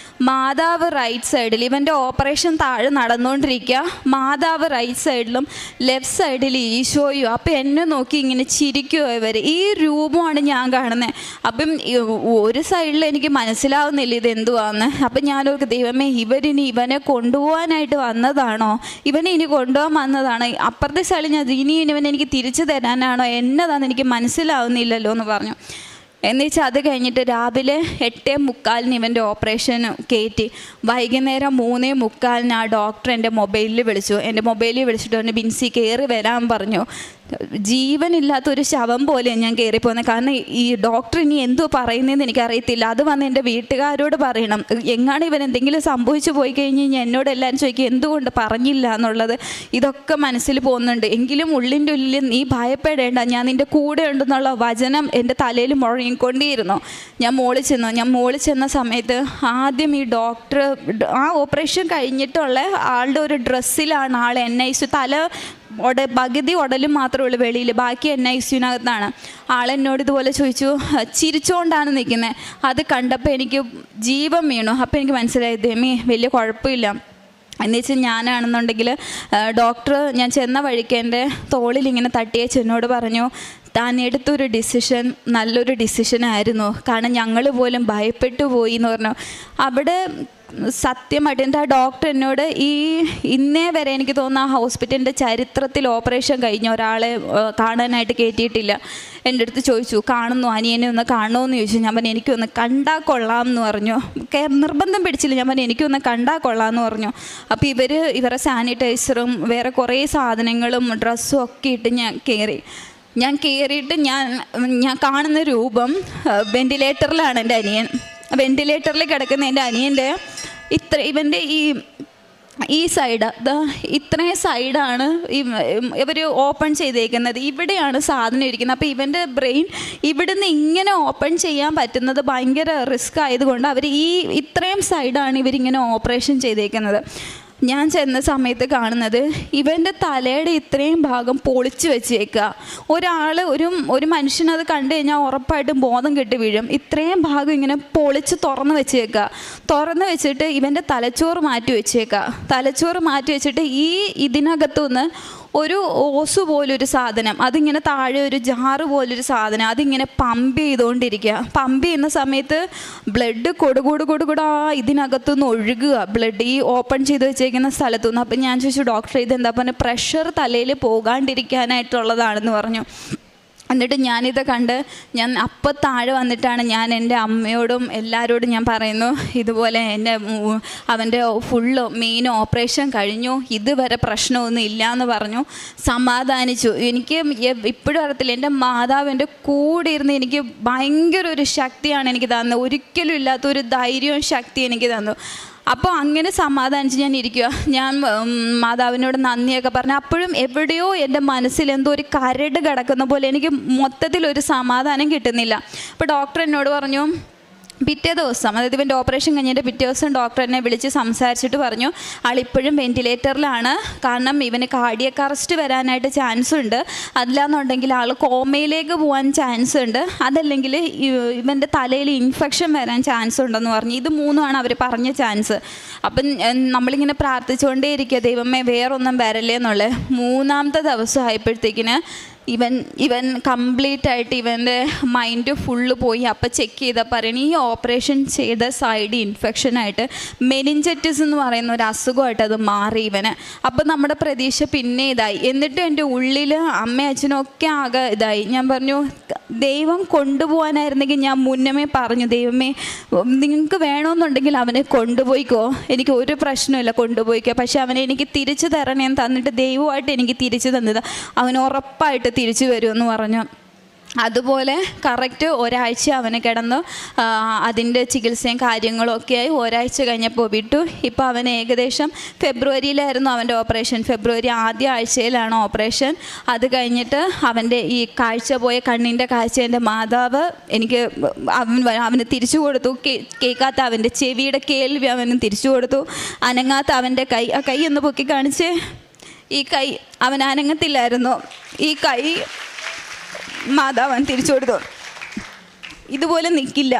മാതാവ് റൈറ്റ് സൈഡിൽ, ഇവൻ്റെ ഓപ്പറേഷൻ താഴെ നടന്നുകൊണ്ടിരിക്കുക, മാതാവ് റൈറ്റ് സൈഡിലും ലെഫ്റ്റ് സൈഡിൽ ഈശോയും. അപ്പോൾ എന്നെ നോക്കി ഇങ്ങനെ ചിരിക്കുമോ ഇവർ. ഈ രൂപമാണ് ഞാൻ കാണുന്നത്. അപ്പം ഒരു സൈഡിൽ എനിക്ക് മനസ്സിലാവുന്നില്ല ഇതെന്തുവാന്ന്. അപ്പം ഞാനൊക്കെ, ദൈവമേ, ഇവരിനി ഇവനെ കൊണ്ടുപോകാനായിട്ട് വന്നതാണോ? ഇവനെ ഇനി കൊണ്ടുപോകാൻ വന്നതാണോ? അപ്പുറത്തെ സൈഡിൽ ഞാൻ ഇനി ഇവനെ എനിക്ക് തിരിച്ചു തരാനാണോ? എന്നതാണെന്ന് എനിക്ക് മനസ്സിലാവുന്നില്ലല്ലോ എന്ന് പറഞ്ഞു. എന്നുവെച്ചാൽ അത് കഴിഞ്ഞിട്ട് രാവിലെ 8:45 ഇവൻ്റെ ഓപ്പറേഷൻ കയറ്റി. വൈകുന്നേരം 3:45 ആ ഡോക്ടർ എൻ്റെ മൊബൈലിൽ വിളിച്ചു. എൻ്റെ മൊബൈലിൽ വിളിച്ചിട്ട് പറഞ്ഞു, ബിൻസി കയറി വരാൻ പറഞ്ഞു. ജീവനില്ലാത്തൊരു ശവം പോലെയാണ് ഞാൻ കയറിപ്പോകുന്നത്. കാരണം ഈ ഡോക്ടർ ഇനി എന്തോ പറയുന്നതെന്ന് എനിക്കറിയത്തില്ല. അത് വന്ന് എൻ്റെ വീട്ടുകാരോട് പറയണം. എങ്ങാണ് ഇവൻ എന്തെങ്കിലും സംഭവിച്ചു പോയി കഴിഞ്ഞ് കഴിഞ്ഞാൽ എന്നോട് എല്ലാവരും ചോദിക്കും എന്തുകൊണ്ട് പറഞ്ഞില്ല എന്നുള്ളത്. ഇതൊക്കെ മനസ്സിൽ പോകുന്നുണ്ട്. എങ്കിലും ഉള്ളിൻ്റെ ഉള്ളിൽ നീ ഭയപ്പെടേണ്ട, ഞാൻ നിൻ്റെ കൂടെ ഉണ്ടെന്നുള്ള വചനം എൻ്റെ തലയിൽ മുഴങ്ങിക്കൊണ്ടേയിരുന്നു. ഞാൻ മോളിൽ ചെന്ന സമയത്ത് ആദ്യം ഈ ഡോക്ടർ ആ ഓപ്പറേഷൻ കഴിഞ്ഞിട്ടുള്ള ആളുടെ ഒരു ഡ്രസ്സിലാണ് ആൾ NICU, പകുതി ഉടലും മാത്രമേ ഉള്ളൂ വെളിയിൽ, ബാക്കി NICUവിനകത്താണ്. ആളെന്നോട് ഇതുപോലെ ചോദിച്ചു, ചിരിച്ചുകൊണ്ടാണ് നിൽക്കുന്നത്. അത് കണ്ടപ്പോൾ എനിക്ക് ജീവൻ വീണു. അപ്പോൾ എനിക്ക് മനസ്സിലായി, ദൈവമേ വലിയ കുഴപ്പമില്ല. എന്നുവെച്ചാൽ ഞാനാണെന്നുണ്ടെങ്കിൽ ഡോക്ടർ ഞാൻ ചെന്ന വഴിക്ക് എൻ്റെ തോളിൽ ഇങ്ങനെ തട്ടിയേച്ച് എന്നോട് പറഞ്ഞു, താൻ എടുത്തൊരു ഡിസിഷൻ നല്ലൊരു ഡിസിഷനായിരുന്നു, കാരണം ഞങ്ങൾ പോലും ഭയപ്പെട്ടു പോയി എന്ന് പറഞ്ഞു. അവിടെ സത്യമായിട്ട് എൻ്റെ ആ ഡോക്ടർ എന്നോട് ഇന്നേ വരെ എനിക്ക് തോന്നുന്നു ആ ഹോസ്പിറ്റലിൻ്റെ ചരിത്രത്തിൽ ഓപ്പറേഷൻ കഴിഞ്ഞ ഒരാളെ കാണാനായിട്ട് കയറ്റിയിട്ടില്ല. എൻ്റെ അടുത്ത് ചോദിച്ചു, കാണുന്നു അനിയനെ ഒന്ന് കാണുമോയെന്ന് ചോദിച്ചു. ഞാൻ പറഞ്ഞു എനിക്കൊന്ന് കണ്ടാൽ കൊള്ളാം എന്ന് പറഞ്ഞു. നിർബന്ധം പിടിച്ചില്ല. ഞാൻ പറഞ്ഞു എനിക്കൊന്ന് കണ്ടാൽ കൊള്ളാം എന്ന് പറഞ്ഞു. അപ്പോൾ ഇവരെ സാനിറ്റൈസറും വേറെ കുറേ സാധനങ്ങളും ഡ്രസ്സും ഒക്കെ ഇട്ട് ഞാൻ കയറിയിട്ട് ഞാൻ കാണുന്ന രൂപം, വെൻറ്റിലേറ്ററിലാണ് എൻ്റെ അനിയൻ. വെൻറ്റിലേറ്ററിൽ കിടക്കുന്ന എൻ്റെ അനിയൻ്റെ ഇവൻ്റെ ഈ സൈഡ്, ഇത്രയും സൈഡാണ് ഇവർ ഓപ്പൺ ചെയ്തേക്കുന്നത്. ഇവിടെയാണ് സാധനം ഇരിക്കുന്നത്. അപ്പോൾ ഇവൻ്റെ ബ്രെയിൻ ഇവിടുന്ന് ഇങ്ങനെ ഓപ്പൺ ചെയ്യാൻ പറ്റുന്നത് ഭയങ്കര റിസ്ക് ആയതുകൊണ്ട് അവർ ഇത്രയും സൈഡാണ് ഇവരിങ്ങനെ ഓപ്പറേഷൻ ചെയ്തേക്കുന്നത്. ഞാൻ ചെന്ന സമയത്ത് കാണുന്നത് ഇവൻ്റെ തലയുടെ ഇത്രയും ഭാഗം പൊളിച്ച് വെച്ചേക്കുക. ഒരു മനുഷ്യനത് കണ്ടു കഴിഞ്ഞാൽ ഉറപ്പായിട്ടും ബോധം കെട്ടി വീഴും. ഇത്രയും ഭാഗം ഇങ്ങനെ പൊളിച്ച് തുറന്ന് വെച്ചിട്ട് ഇവൻ്റെ തലച്ചോറ് മാറ്റി വെച്ചിട്ട് ഇതിനകത്തുനിന്ന് ഒരു ഓസ് പോലൊരു സാധനം, അതിങ്ങനെ താഴെ ഒരു ജാറ് പോലൊരു സാധനം, അതിങ്ങനെ പമ്പ് ചെയ്തുകൊണ്ടിരിക്കുക. പമ്പ് ചെയ്യുന്ന സമയത്ത് ബ്ലഡ് കൊടുകൂടാ ഇതിനകത്തുനിന്ന് ഒഴുകുക, ബ്ലഡ് ഈ ഓപ്പൺ ചെയ്ത് വെച്ചേക്കുന്ന സ്ഥലത്തുനിന്ന്. അപ്പം ഞാൻ ചോദിച്ചു, ഡോക്ടർ ഇതെന്താ പറഞ്ഞാൽ പ്രഷർ തലയിൽ പോകാണ്ടിരിക്കാനായിട്ടുള്ളതാണെന്ന് പറഞ്ഞു. എന്നിട്ട് ഞാനിത് കണ്ട് ഞാൻ അപ്പം താഴെ വന്നിട്ടാണ് ഞാൻ എൻ്റെ അമ്മയോടും എല്ലാവരോടും ഞാൻ പറയുന്നു, ഇതുപോലെ അവൻ്റെ ഫുള്ള് മെയിൻ ഓപ്പറേഷൻ കഴിഞ്ഞു, ഇതുവരെ പ്രശ്നമൊന്നും ഇല്ല എന്ന് പറഞ്ഞു. സമാധാനിച്ചു. എനിക്ക് ഇപ്പോഴും അറിയത്തില്ല, എൻ്റെ മാതാവ് എൻ്റെ കൂടെ ഇരുന്ന് എനിക്ക് ഭയങ്കര ഒരു ശക്തിയാണ് എനിക്ക് തന്നത്. ഒരിക്കലും ഇല്ലാത്തൊരു ധൈര്യവും ശക്തി എനിക്ക് തന്നു. അപ്പോൾ അങ്ങനെ സമാധാനിച്ച് ഞാൻ ഇരിക്കുക. ഞാൻ മാതാവിനോട് നന്ദിയൊക്കെ പറഞ്ഞു. അപ്പോഴും എവിടെയോ എൻ്റെ മനസ്സിൽ എന്തോ ഒരു കരട് കിടക്കുന്ന പോലെ എനിക്ക് മൊത്തത്തിലൊരു സമാധാനം കിട്ടുന്നില്ല. അപ്പോൾ ഡോക്ടർ എന്നോട് പറഞ്ഞു, പിറ്റേ ദിവസം, അതായത് ഇവൻ്റെ ഓപ്പറേഷൻ കഴിഞ്ഞിട്ട് പിറ്റേ ദിവസം ഡോക്ടർ എന്നെ വിളിച്ച് സംസാരിച്ചിട്ട് പറഞ്ഞു, ആളിപ്പോഴും വെൻറ്റിലേറ്ററിലാണ്, കാരണം ഇവന് കാർഡിയക് അറസ്റ്റ് വരാനായിട്ട് ചാൻസ് ഉണ്ട്, അല്ലാന്നുണ്ടെങ്കിൽ ആൾ കോമയിലേക്ക് പോകാൻ ചാൻസ് ഉണ്ട്, അതല്ലെങ്കിൽ ഇവൻ്റെ തലയിൽ ഇൻഫെക്ഷൻ വരാൻ ചാൻസ് ഉണ്ടെന്ന് പറഞ്ഞു. ഇത് മൂന്നുമാണ് അവർ പറഞ്ഞ ചാൻസ്. അപ്പം നമ്മളിങ്ങനെ പ്രാർത്ഥിച്ചുകൊണ്ടേ ഇരിക്കുക, ദൈവമേ വേറൊന്നും വരല്ലേ എന്നുള്ളത്. മൂന്നാമത്തെ ദിവസം ആയപ്പോഴത്തേക്കിന് ഇവൻ കംപ്ലീറ്റ് ആയിട്ട് ഇവൻ്റെ മൈൻഡ് ഫുള്ള് പോയി. അപ്പം ചെക്ക് ചെയ്താൽ പറയണ ഈ ഓപ്പറേഷൻ ചെയ്ത സൈഡ് ഇൻഫെക്ഷനായിട്ട് മെനിഞ്ചറ്റിസ് എന്ന് പറയുന്ന ഒരു അസുഖമായിട്ട് അത് മാറി ഇവന്. അപ്പം നമ്മുടെ പ്രതീക്ഷ പിന്നെ ഇതായി. എന്നിട്ട് എൻ്റെ ഉള്ളിൽ അമ്മയും അച്ഛനും ഒക്കെ ആകെ ഇതായി. ഞാൻ പറഞ്ഞു, ദൈവം കൊണ്ടുപോകാനായിരുന്നെങ്കിൽ ഞാൻ മുന്നമേ പറഞ്ഞു, ദൈവമേ നിങ്ങൾക്ക് വേണമെന്നുണ്ടെങ്കിൽ അവനെ കൊണ്ടുപോയിക്കോ, എനിക്ക് ഒരു പ്രശ്നമില്ല, കൊണ്ടുപോയിക്കോ, പക്ഷെ അവനെ എനിക്ക് തിരിച്ചു തരണേന്ന് തന്നിട്ട് ദൈവമായിട്ട് എനിക്ക് തിരിച്ചു തന്നത്, അവൻ ഉറപ്പായിട്ട് തിരിച്ചു വരുമെന്ന് പറഞ്ഞു. അതുപോലെ കറക്റ്റ് ഒരാഴ്ച അവന് കിടന്നു. അതിൻ്റെ ചികിത്സയും കാര്യങ്ങളും ഒക്കെയായി. ഒരാഴ്ച കഴിഞ്ഞപ്പോൾ വിട്ടു. ഇപ്പോൾ അവന് ഏകദേശം ഫെബ്രുവരിയിലായിരുന്നു അവൻ്റെ ഓപ്പറേഷൻ. ഫെബ്രുവരി ആദ്യ ആഴ്ചയിലാണ് ഓപ്പറേഷൻ. അത് കഴിഞ്ഞിട്ട് അവൻ്റെ ഈ കാഴ്ച പോയ കണ്ണിൻ്റെ കാഴ്ച എൻ്റെ മാതാവ് എനിക്ക് അവന് തിരിച്ചു കൊടുത്തു. കേൾക്കാത്ത അവൻ്റെ ചെവിയുടെ കേൾവി അവന് തിരിച്ചു കൊടുത്തു. അനങ്ങാത്ത അവൻ്റെ കൈ, ആ കൈ ഒന്ന് പൊക്കി കാണിച്ച്, ഈ കൈ അവൻ അനങ്ങത്തില്ലായിരുന്നു, ഈ കൈ മാതാവൻ തിരിച്ചു കൊടുത്തു. ഇതുപോലെ നിൽക്കില്ല.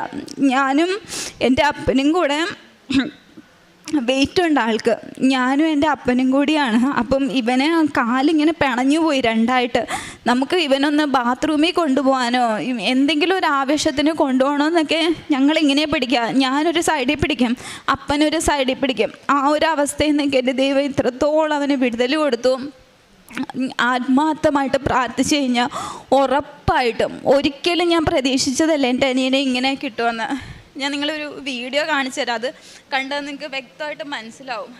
ഞാനും എൻ്റെ അപ്പനും കൂടെ വെയിറ്റ് ഉണ്ട് ആൾക്ക്, ഞാനും എൻ്റെ അപ്പനും കൂടിയാണ്. അപ്പം ഇവനെ കാലിങ്ങനെ പിണഞ്ഞു പോയി രണ്ടായിട്ട്. നമുക്ക് ഇവനൊന്ന് ബാത്റൂമിൽ കൊണ്ടുപോകാനോ എന്തെങ്കിലും ഒരു ആവശ്യത്തിന് കൊണ്ടുപോകണമെന്നൊക്കെ ഞങ്ങളിങ്ങനെ പിടിക്കുക. ഞാനൊരു സൈഡിൽ പിടിക്കും, അപ്പനൊരു സൈഡിൽ പിടിക്കും. ആ ഒരു അവസ്ഥയിൽ നിന്നൊക്കെ എൻ്റെ ദൈവം ഇത്രത്തോളം അവന് വിടുതൽ കൊടുത്തു. ആത്മാർത്ഥമായിട്ട് പ്രാർത്ഥിച്ചു കഴിഞ്ഞാൽ ഉറപ്പായിട്ടും, ഒരിക്കലും ഞാൻ പ്രതീക്ഷിച്ചതല്ല എൻ്റെ അനിയനെ ഇങ്ങനെ കിട്ടുമെന്ന്. ഞാൻ നിങ്ങളൊരു വീഡിയോ കാണിച്ചു തരാം, അത് കണ്ടാൽ നിങ്ങൾക്ക് വ്യക്തമായിട്ട് മനസ്സിലാവും.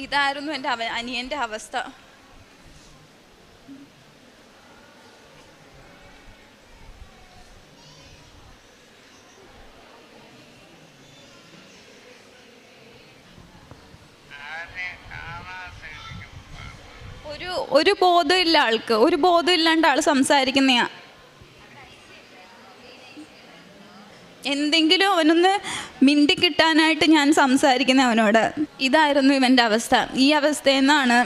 ഇതായിരുന്നു എൻ്റെ അനിയൻ്റെ അവസ്ഥ. ഒരു ബോധമില്ല ആൾക്ക്, ഒരു ബോധമില്ലാണ്ട് ആൾ സംസാരിക്കുന്നയാ. എന്തെങ്കിലും അവനൊന്ന് മിണ്ടി കിട്ടാനായിട്ട് ഞാൻ സംസാരിക്കുന്ന അവനോട്. ഇതായിരുന്നു ഇവൻ്റെ അവസ്ഥ. ഈ അവസ്ഥയിൽ നിന്നാണ്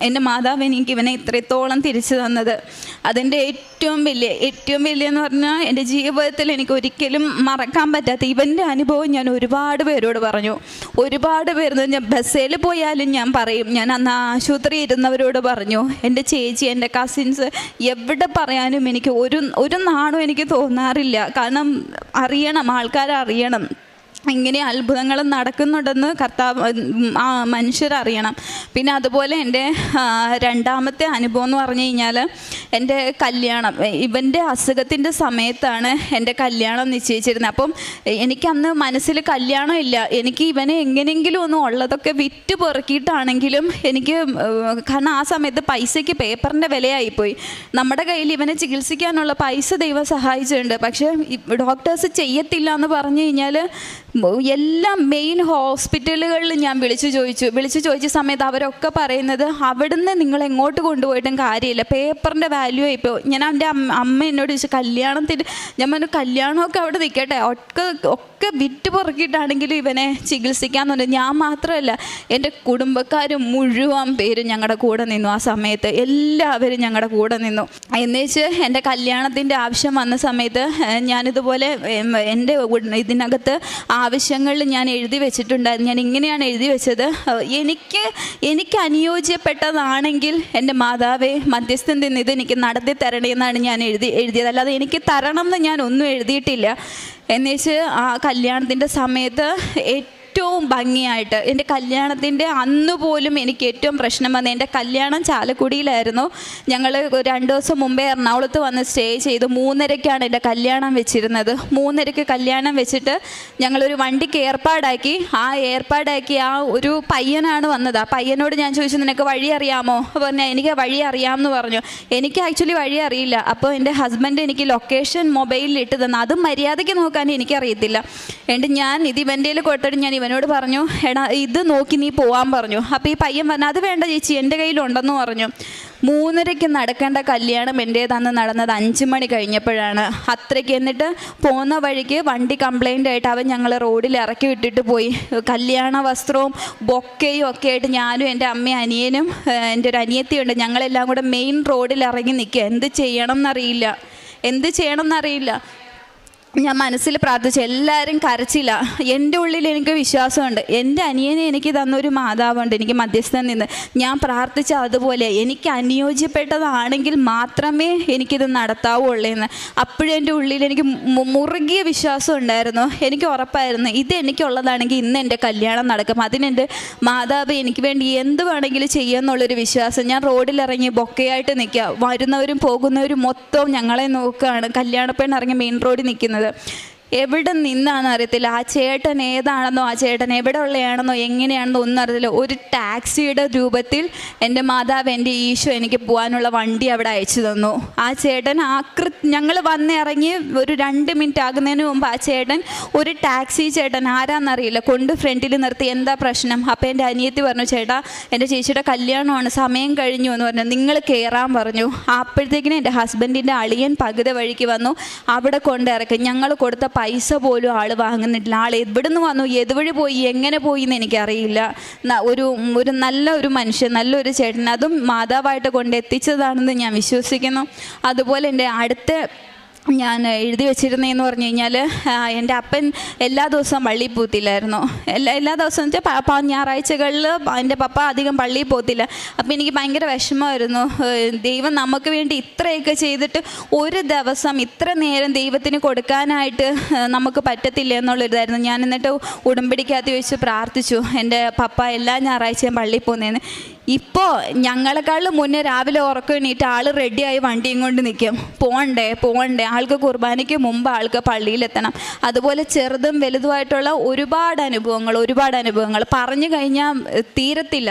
എൻ്റെ മാതാവ് എനിക്ക് ഇവനെ ഇത്രത്തോളം തിരിച്ചു തന്നത്. അതിൻ്റെ ഏറ്റവും വലിയെന്ന് പറഞ്ഞാൽ എൻ്റെ ജീവിതത്തിൽ എനിക്ക് ഒരിക്കലും മറക്കാൻ പറ്റാത്ത ഇവൻ്റെ അനുഭവം ഞാൻ ഒരുപാട് പേരോട് പറഞ്ഞു. ഒരുപാട് പേര്, ഞാൻ ബസ്സിൽ പോയാലും ഞാൻ പറയും, ഞാൻ അന്ന് ആശുപത്രി ഇരുന്നവരോട് പറഞ്ഞു, എൻ്റെ ചേച്ചി, എൻ്റെ കസിൻസ്, എവിടെ പറയാനും എനിക്ക് ഒരു നാണും എനിക്ക് തോന്നാറില്ല. കാരണം അറിയണം, ആൾക്കാരറിയണം ഇങ്ങനെ അത്ഭുതങ്ങൾ നടക്കുന്നുണ്ടെന്ന് മനുഷ്യരറിയണം. പിന്നെ അതുപോലെ എൻ്റെ രണ്ടാമത്തെ അനുഭവം എന്ന് പറഞ്ഞു കഴിഞ്ഞാൽ, എൻ്റെ കല്യാണം, ഇവൻ്റെ അസുഖത്തിൻ്റെ സമയത്താണ് എൻ്റെ കല്യാണം നിശ്ചയിച്ചിരുന്നത്. അപ്പം എനിക്കന്ന് മനസ്സിൽ കല്യാണം ഇല്ല. എനിക്ക് ഇവനെ എങ്ങനെയെങ്കിലും ഒന്ന് ഉള്ളതൊക്കെ വിറ്റ് പെറുക്കിയിട്ടാണെങ്കിലും എനിക്ക്, കാരണം ആ സമയത്ത് പൈസയ്ക്ക് പേപ്പറിൻ്റെ വിലയായിപ്പോയി. നമ്മുടെ കയ്യിൽ ഇവനെ ചികിത്സിക്കാനുള്ള പൈസ ദൈവം സഹായിച്ചിട്ടുണ്ട്. പക്ഷേ ഡോക്ടേഴ്സ് ചെയ്യത്തില്ല എന്ന് പറഞ്ഞു കഴിഞ്ഞാൽ എല്ലാ മെയിൻ ഹോസ്പിറ്റലുകളിൽ ഞാൻ വിളിച്ചു ചോദിച്ച സമയത്ത് അവരൊക്കെ പറയുന്നത്, അവിടുന്ന് നിങ്ങൾ എങ്ങോട്ട് കൊണ്ടുപോയിട്ടും കാര്യമില്ല, പേപ്പറിൻ്റെ വാല്യൂ ഇപ്പോൾ. ഞാൻ എൻ്റെ അമ്മ എന്നോട് ചോദിച്ചു, കല്യാണത്തിന്, ഞാൻ പറഞ്ഞു കല്യാണമൊക്കെ അവിടെ നിൽക്കട്ടെ, ഒക്കെ വിറ്റ് പുറക്കിയിട്ടാണെങ്കിലും ഇവനെ ചികിത്സിക്കാമെന്നുണ്ട്. ഞാൻ മാത്രമല്ല, എൻ്റെ കുടുംബക്കാർ മുഴുവൻ പേരും ഞങ്ങളുടെ കൂടെ നിന്നു. ആ സമയത്ത് എല്ലാവരും ഞങ്ങളുടെ കൂടെ നിന്നു. എന്നുവെച്ച് എൻ്റെ കല്യാണത്തിൻ്റെ ആവശ്യം വന്ന സമയത്ത് ഞാനിതുപോലെ എൻ്റെ ഇതിനകത്ത് ആവശ്യങ്ങളിൽ ഞാൻ എഴുതി വെച്ചിട്ടുണ്ടായിരുന്നു. ഞാൻ ഇങ്ങനെയാണ് എഴുതി വെച്ചത്, എനിക്ക് അനുയോജ്യപ്പെട്ടതാണെങ്കിൽ എൻ്റെ മാതാവേ മധ്യസ്ഥൻ നിന്ന് ഇതെനിക്ക് നടത്തി തരണേന്നാണ് ഞാൻ എഴുതിയത്. അല്ലാതെ എനിക്ക് തരണം എന്ന് ഞാൻ ഒന്നും എഴുതിയിട്ടില്ല. എന്നുവെച്ച് ആ കല്യാണത്തിൻ്റെ സമയത്ത് ഏറ്റവും ഭംഗിയായിട്ട് എൻ്റെ കല്യാണത്തിൻ്റെ അന്ന് പോലും എനിക്ക് ഏറ്റവും പ്രശ്നം വന്നത്, എൻ്റെ കല്യാണം ചാലക്കുടിയിലായിരുന്നു. ഞങ്ങൾ 2 ദിവസം മുമ്പേ എറണാകുളത്ത് വന്ന് സ്റ്റേ ചെയ്തു. 3:30ക്കാണ് എൻ്റെ കല്യാണം വെച്ചിരുന്നത്. 3:30ക്ക് കല്യാണം വെച്ചിട്ട് ഞങ്ങളൊരു വണ്ടിക്ക് ഏർപ്പാടാക്കി. ആ ഒരു പയ്യനാണ് വന്നത്. ആ പയ്യനോട് ഞാൻ ചോദിച്ചു, നിനക്ക് വഴി അറിയാമോ? പറഞ്ഞാൽ എനിക്ക് വഴി അറിയാമെന്ന് പറഞ്ഞു. എനിക്ക് ആക്ച്വലി വഴി അറിയില്ല. അപ്പോൾ എൻ്റെ ഹസ്ബൻഡ് എനിക്ക് ലൊക്കേഷൻ മൊബൈലിൽ ഇട്ട് തന്നു. അതും മര്യാദയ്ക്ക് നോക്കാൻ എനിക്കറിയത്തില്ല. എന്നിട്ട് ഞാൻ ഇത് ഇവൻ്റെ കൊടുത്തിട്ട് ഞാൻ ഇവനോട് പറഞ്ഞു, എടാ ഇത് നോക്കി നീ പോകാൻ പറഞ്ഞു. അപ്പോൾ ഈ പയ്യൻ പറഞ്ഞു, അത് വേണ്ട ചേച്ചി, എൻ്റെ കയ്യിലുണ്ടെന്ന് പറഞ്ഞു. 3:30ക്ക് നടക്കേണ്ട കല്യാണം എൻ്റേതന്ന് നടന്നത് 5 മണി കഴിഞ്ഞപ്പോഴാണ്. അത്രയ്ക്ക്. എന്നിട്ട് പോകുന്ന വഴിക്ക് വണ്ടി കംപ്ലൈൻ്റ് ആയിട്ട് അവൻ ഞങ്ങൾ റോഡിൽ ഇറക്കി വിട്ടിട്ട് പോയി. കല്യാണ വസ്ത്രവും ബൊക്കയും ഒക്കെ ആയിട്ട് ഞാനും എൻ്റെ അമ്മയും അനിയനും എൻ്റെ ഒരു അനിയത്തിയുണ്ട്, ഞങ്ങളെല്ലാം കൂടെ മെയിൻ റോഡിൽ ഇറങ്ങി നിൽക്കുക. എന്ത് ചെയ്യണം എന്നറിയില്ല. ഞാൻ മനസ്സിൽ പ്രാർത്ഥിച്ചു. എല്ലാവരും കരച്ചില്ല. എൻ്റെ ഉള്ളിൽ എനിക്ക് വിശ്വാസമുണ്ട്. എൻ്റെ അനിയനെ എനിക്ക് തന്നൊരു മാതാവുണ്ട്, എനിക്ക് മധ്യസ്ഥൻ നിന്ന്. ഞാൻ പ്രാർത്ഥിച്ച അതുപോലെ എനിക്ക് അനുയോജ്യപ്പെട്ടതാണെങ്കിൽ മാത്രമേ എനിക്കിത് നടത്താവുള്ളൂ എന്ന്. അപ്പോഴും എൻ്റെ ഉള്ളിൽ എനിക്ക് മുറുകിയ വിശ്വാസം ഉണ്ടായിരുന്നു. എനിക്ക് ഉറപ്പായിരുന്നു ഇത് എനിക്കുള്ളതാണെങ്കിൽ ഇന്ന് എൻ്റെ കല്യാണം നടക്കും. അതിനെൻ്റെ മാതാവ് എനിക്ക് വേണ്ടി എന്ത് വേണമെങ്കിലും ചെയ്യുമെന്നുള്ളൊരു വിശ്വാസം. ഞാൻ റോഡിലിറങ്ങി ബൊക്കയായിട്ട് നിൽക്കുക. വരുന്നവരും പോകുന്നവരും മൊത്തം ഞങ്ങളെ നോക്കുകയാണ്. കല്യാണപ്പെണ്ണ് ഇറങ്ങി മെയിൻ റോഡിൽ നിൽക്കുന്നത്. എവിടെ നിന്നാണെന്ന് അറിയത്തില്ല. ആ ചേട്ടൻ ഏതാണെന്നോ, ആ ചേട്ടൻ എവിടെ ഉള്ളയാണെന്നോ, എങ്ങനെയാണെന്നോ ഒന്നും അറിയത്തില്ല. ഒരു ടാക്സിയുടെ രൂപത്തിൽ എൻ്റെ മാതാവ്, എൻ്റെ ഈശോ എനിക്ക് പോകാനുള്ള വണ്ടി അവിടെ അയച്ചു തന്നു. ആ ചേട്ടൻ ഞങ്ങൾ വന്നിറങ്ങി ഒരു 2 മിനിറ്റ് ആകുന്നതിന് മുമ്പ് ആ ചേട്ടൻ, ഒരു ടാക്സി ചേട്ടൻ ആരാന്നറിയില്ല, കൊണ്ട് ഫ്രണ്ടിൽ നിർത്തി. എന്താ പ്രശ്നം? അപ്പോൾ എൻ്റെ അനിയത്തി പറഞ്ഞു, ചേട്ടാ എൻ്റെ ചേച്ചിയുടെ കല്യാണമാണ്, സമയം കഴിഞ്ഞു എന്ന് പറഞ്ഞു, നിങ്ങൾ കയറാൻ പറഞ്ഞു. അപ്പോഴത്തേക്കിനും എൻ്റെ ഹസ്ബൻഡിൻ്റെ അളിയൻ പകുതി വഴിക്ക് വന്നു. അവിടെ കൊണ്ടിറക്കി. ഞങ്ങൾ കൊടുത്ത പൈസ പോലും ആൾ വാങ്ങുന്നില്ല. ആൾ എവിടെ നിന്ന് വന്നു, ഏതുവഴി പോയി, എങ്ങനെ പോയി എന്ന് എനിക്കറിയില്ല. ഒരു നല്ലൊരു മനുഷ്യൻ, നല്ലൊരു ചേട്ടൻ, അതും മാതാവായിട്ട് കൊണ്ടെത്തിച്ചതാണെന്ന് ഞാൻ വിശ്വസിക്കുന്നു. അതുപോലെ എൻ്റെ അടുത്ത ഞാൻ എഴുതി വെച്ചിരുന്നതെന്ന് പറഞ്ഞു കഴിഞ്ഞാൽ, എൻ്റെ അപ്പൻ എല്ലാ ദിവസവും പള്ളിയിൽ പോകത്തില്ലായിരുന്നു. എല്ലാ ദിവസവും വെച്ചാൽ ഞായറാഴ്ചകളിൽ എൻ്റെ പപ്പ അധികം പള്ളിയിൽ പോകത്തില്ല. അപ്പോൾ എനിക്ക് ഭയങ്കര വിഷമമായിരുന്നു. ദൈവം നമുക്ക് വേണ്ടി ഇത്രയൊക്കെ ചെയ്തിട്ട് ഒരു ദിവസം ഇത്ര നേരം ദൈവത്തിന് കൊടുക്കാനായിട്ട് നമുക്ക് പറ്റത്തില്ല എന്നുള്ളൊരിതായിരുന്നു. ഞാൻ എന്നിട്ട് ഉടമ്പടിക്കകത്ത് വെച്ച് പ്രാർത്ഥിച്ചു, എൻ്റെ പപ്പ എല്ലാ ഞായറാഴ്ചയും പള്ളിയിൽ പോകുന്നതെന്ന്. ഇപ്പോൾ ഞങ്ങളെക്കാളും മുന്നേ രാവിലെ ഉറക്കം എണീറ്റ് ആൾ റെഡിയായി വണ്ടിയും കൊണ്ട് നിൽക്കും. പോകണ്ടേ ആൾക്ക് കുർബാനയ്ക്ക് മുമ്പ് ആൾക്ക് പള്ളിയിലെത്തണം. അതുപോലെ ചെറുതും വലുതുമായിട്ടുള്ള ഒരുപാട് അനുഭവങ്ങൾ പറഞ്ഞു കഴിഞ്ഞാൽ തീരത്തില്ല.